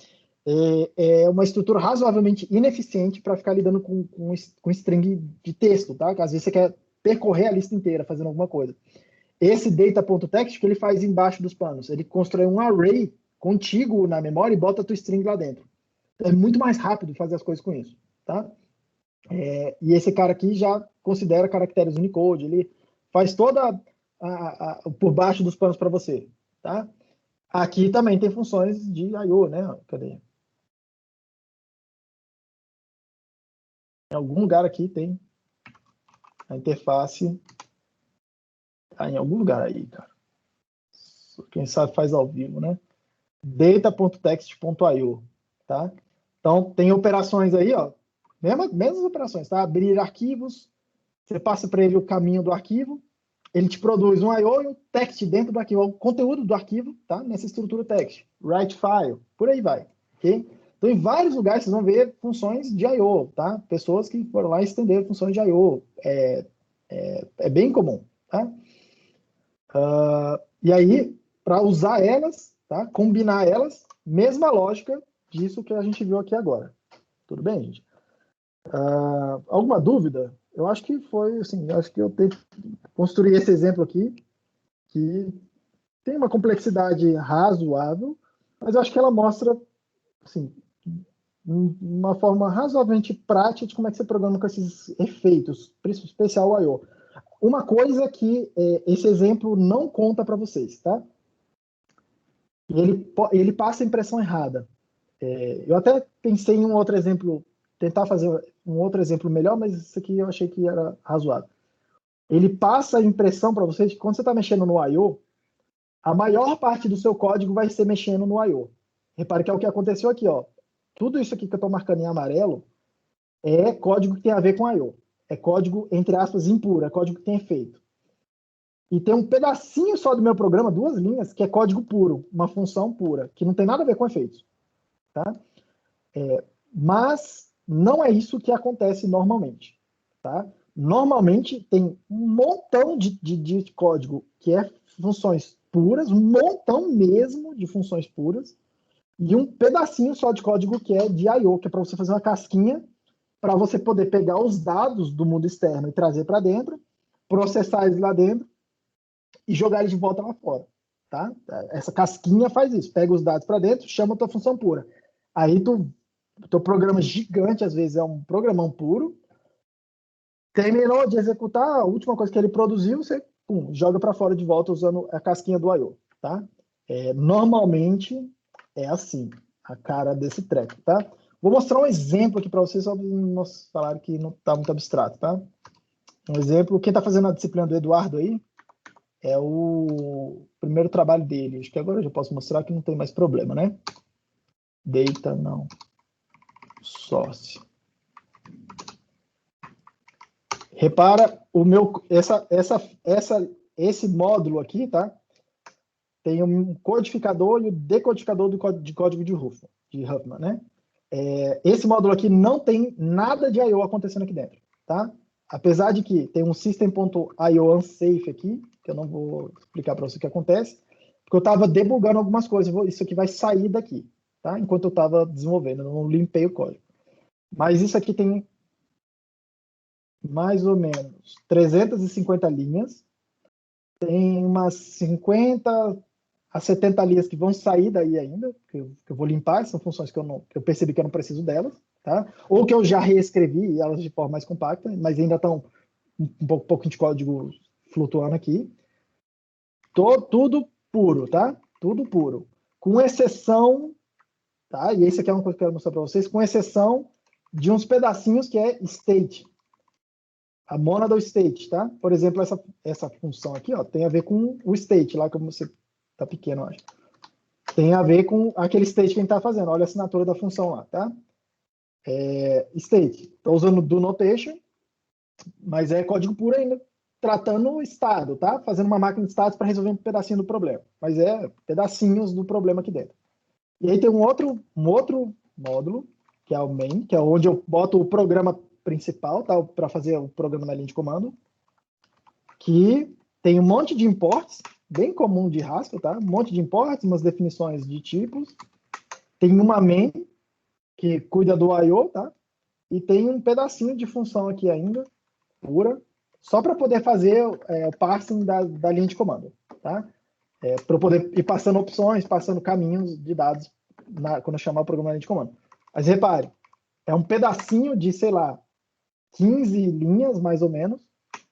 É uma estrutura razoavelmente ineficiente para ficar lidando com string de texto, tá? Às vezes você quer percorrer a lista inteira fazendo alguma coisa. Esse data.text que ele faz embaixo dos panos, ele constrói um array contíguo na memória e bota a tua string lá dentro. É muito mais rápido fazer as coisas com isso, tá? E esse cara aqui já considera caracteres Unicode, ele faz toda por baixo dos panos para você, tá? Aqui também tem funções de I/O, né? Cadê? Em algum lugar aqui tem a interface. Em algum lugar aí, cara. Quem sabe faz ao vivo, né? data.text.io, tá? Então, tem operações aí, ó. Mesmas operações, tá? Abrir arquivos, você passa para ele o caminho do arquivo, ele te produz um I/O e um text dentro do arquivo, o conteúdo do arquivo, tá? Nessa estrutura text. Write file, por aí vai, ok? Então, em vários lugares vocês vão ver funções de I/O, tá? Pessoas que foram lá estender funções de I/O. É bem comum, tá? E aí, para usar elas, tá? Combinar elas, mesma lógica disso que a gente viu aqui agora. Tudo bem, gente? Alguma dúvida? Eu acho que foi, assim, acho que eu tenho que construir esse exemplo aqui, que tem uma complexidade razoável, mas eu acho que ela mostra, assim, uma forma razoavelmente prática de como é que você programa com esses efeitos, especial o I/O. Uma coisa que esse exemplo não conta para vocês, tá? Ele passa a impressão errada. Eu até pensei em um outro exemplo, tentar fazer um outro exemplo melhor, mas isso aqui eu achei que era razoável. Ele passa a impressão para vocês que quando você está mexendo no I/O, a maior parte do seu código vai ser mexendo no I/O. Repare que é o que aconteceu aqui, ó. Tudo isso aqui que eu estou marcando em amarelo é código que tem a ver com I/O. É código, entre aspas, impuro, é código que tem efeito. e tem um pedacinho só do meu programa, 2 linhas, que é código puro, uma função pura, que não tem nada a ver com efeitos. Tá? Mas não é isso que acontece normalmente. Tá? Normalmente tem um montão de código que é funções puras, um montão mesmo de funções puras, e um pedacinho só de código que é de I/O, que é para você fazer uma casquinha, para você poder pegar os dados do mundo externo e trazer para dentro, processar eles lá dentro e jogar eles de volta lá fora. Tá? Essa casquinha faz isso, pega os dados para dentro, chama a tua função pura. Aí teu programa gigante, às vezes é um programão puro, terminou de executar, a última coisa que ele produziu, você joga para fora de volta usando a casquinha do I/O. Tá? Normalmente é assim, a cara desse treco. Tá? Vou mostrar um exemplo aqui para vocês, só para não falar que não está muito abstrato. Tá? Um exemplo, quem está fazendo a disciplina do Eduardo aí, é o primeiro trabalho dele. Acho que agora eu já posso mostrar que não tem mais problema, né? Data, não. Source. Repara, esse módulo aqui, tá? Tem um codificador e o decodificador de código de Huffman, né? Esse módulo aqui não tem nada de I/O acontecendo aqui dentro, tá? Apesar de que tem um system.io unsafe aqui, que eu não vou explicar para você o que acontece, porque eu estava debugando algumas coisas, isso aqui vai sair daqui, tá? Enquanto eu estava desenvolvendo, eu não limpei o código. Mas isso aqui tem mais ou menos 350 linhas, tem umas 50 a 70 linhas que vão sair daí ainda, que eu vou limpar, são funções que eu percebi que eu não preciso delas, tá? Ou que eu já reescrevi elas de forma mais compacta, mas ainda estão um pouquinho de código flutuando aqui. Tudo puro, tá? Tudo puro. Com exceção, tá? E isso aqui é uma coisa que eu quero mostrar para vocês, com exceção de uns pedacinhos que é state. A monadal state, tá? Por exemplo, essa função aqui, ó, tem a ver com o state, lá como você tá pequeno, eu acho. Tem a ver com aquele state que a gente tá fazendo. Olha a assinatura da função lá, tá? State. Estou usando do notation, mas é código puro ainda, tratando o estado, tá? Fazendo uma máquina de estados para resolver um pedacinho do problema. Mas é pedacinhos do problema aqui dentro. E aí tem um outro módulo, que é o main, que é onde eu boto o programa principal, tá? Para fazer o programa na linha de comando, que tem um monte de imports, bem comum de Haskell, tá? Um monte de imports, umas definições de tipos. Tem uma main, que cuida do I/O, tá? E tem um pedacinho de função aqui ainda, pura, só para poder fazer o parsing da linha de comando, tá? Para eu poder ir passando opções, passando caminhos de dados quando eu chamar o programa na linha de comando. Mas repare, é um pedacinho de, sei lá, 15 linhas, mais ou menos,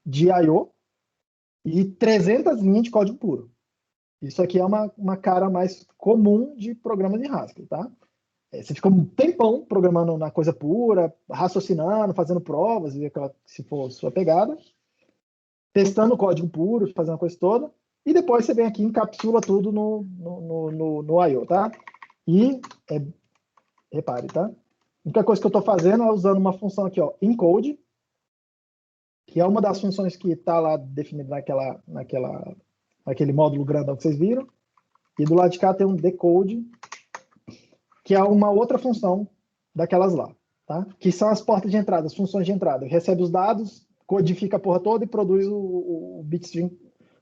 de I/O e 300 linhas de código puro. Isso aqui é uma cara mais comum de programas em Haskell, tá? Você fica um tempão programando na coisa pura, raciocinando, fazendo provas, se for sua pegada, testando o código puro, fazendo a coisa toda, e depois você vem aqui e encapsula tudo no I/O, tá? E, repare, tá? A única coisa que eu estou fazendo é usando uma função aqui, ó, encode, que é uma das funções que está lá definida naquele módulo grandão que vocês viram, e do lado de cá tem um decode, que é uma outra função daquelas lá, tá? Que são as portas de entrada, as funções de entrada. Recebe os dados, codifica a porra toda e produz o bitstream,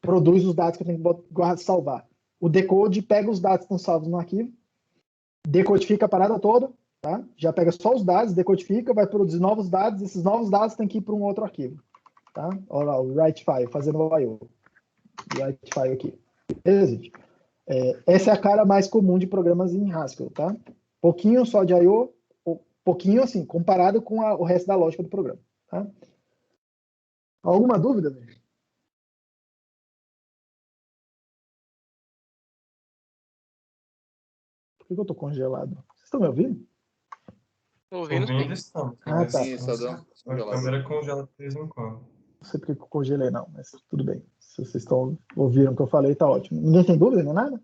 produz os dados que eu tenho que salvar. O decode pega os dados que estão salvos no arquivo, decodifica a parada toda, tá? Já pega só os dados, decodifica, vai produzir novos dados, esses novos dados têm que ir para um outro arquivo, tá? Olha lá, o write file, fazendo o I/O. Write file aqui. Beleza, gente? Essa é a cara mais comum de programas em Haskell, tá? Pouquinho só de I/O, pouquinho assim, comparado com o resto da lógica do programa, tá? Alguma dúvida, gente? Por que eu tô congelado? Vocês estão me ouvindo? Ouvindo Ouvindo sim. estamos, Ah, mas tá. Sim, só dá a câmera congela de vez em quando. Não sei porque eu congelei, não, mas tudo bem. Se vocês ouviram o que eu falei, tá ótimo. Ninguém tem dúvida, nem nada?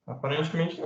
Aparentemente não.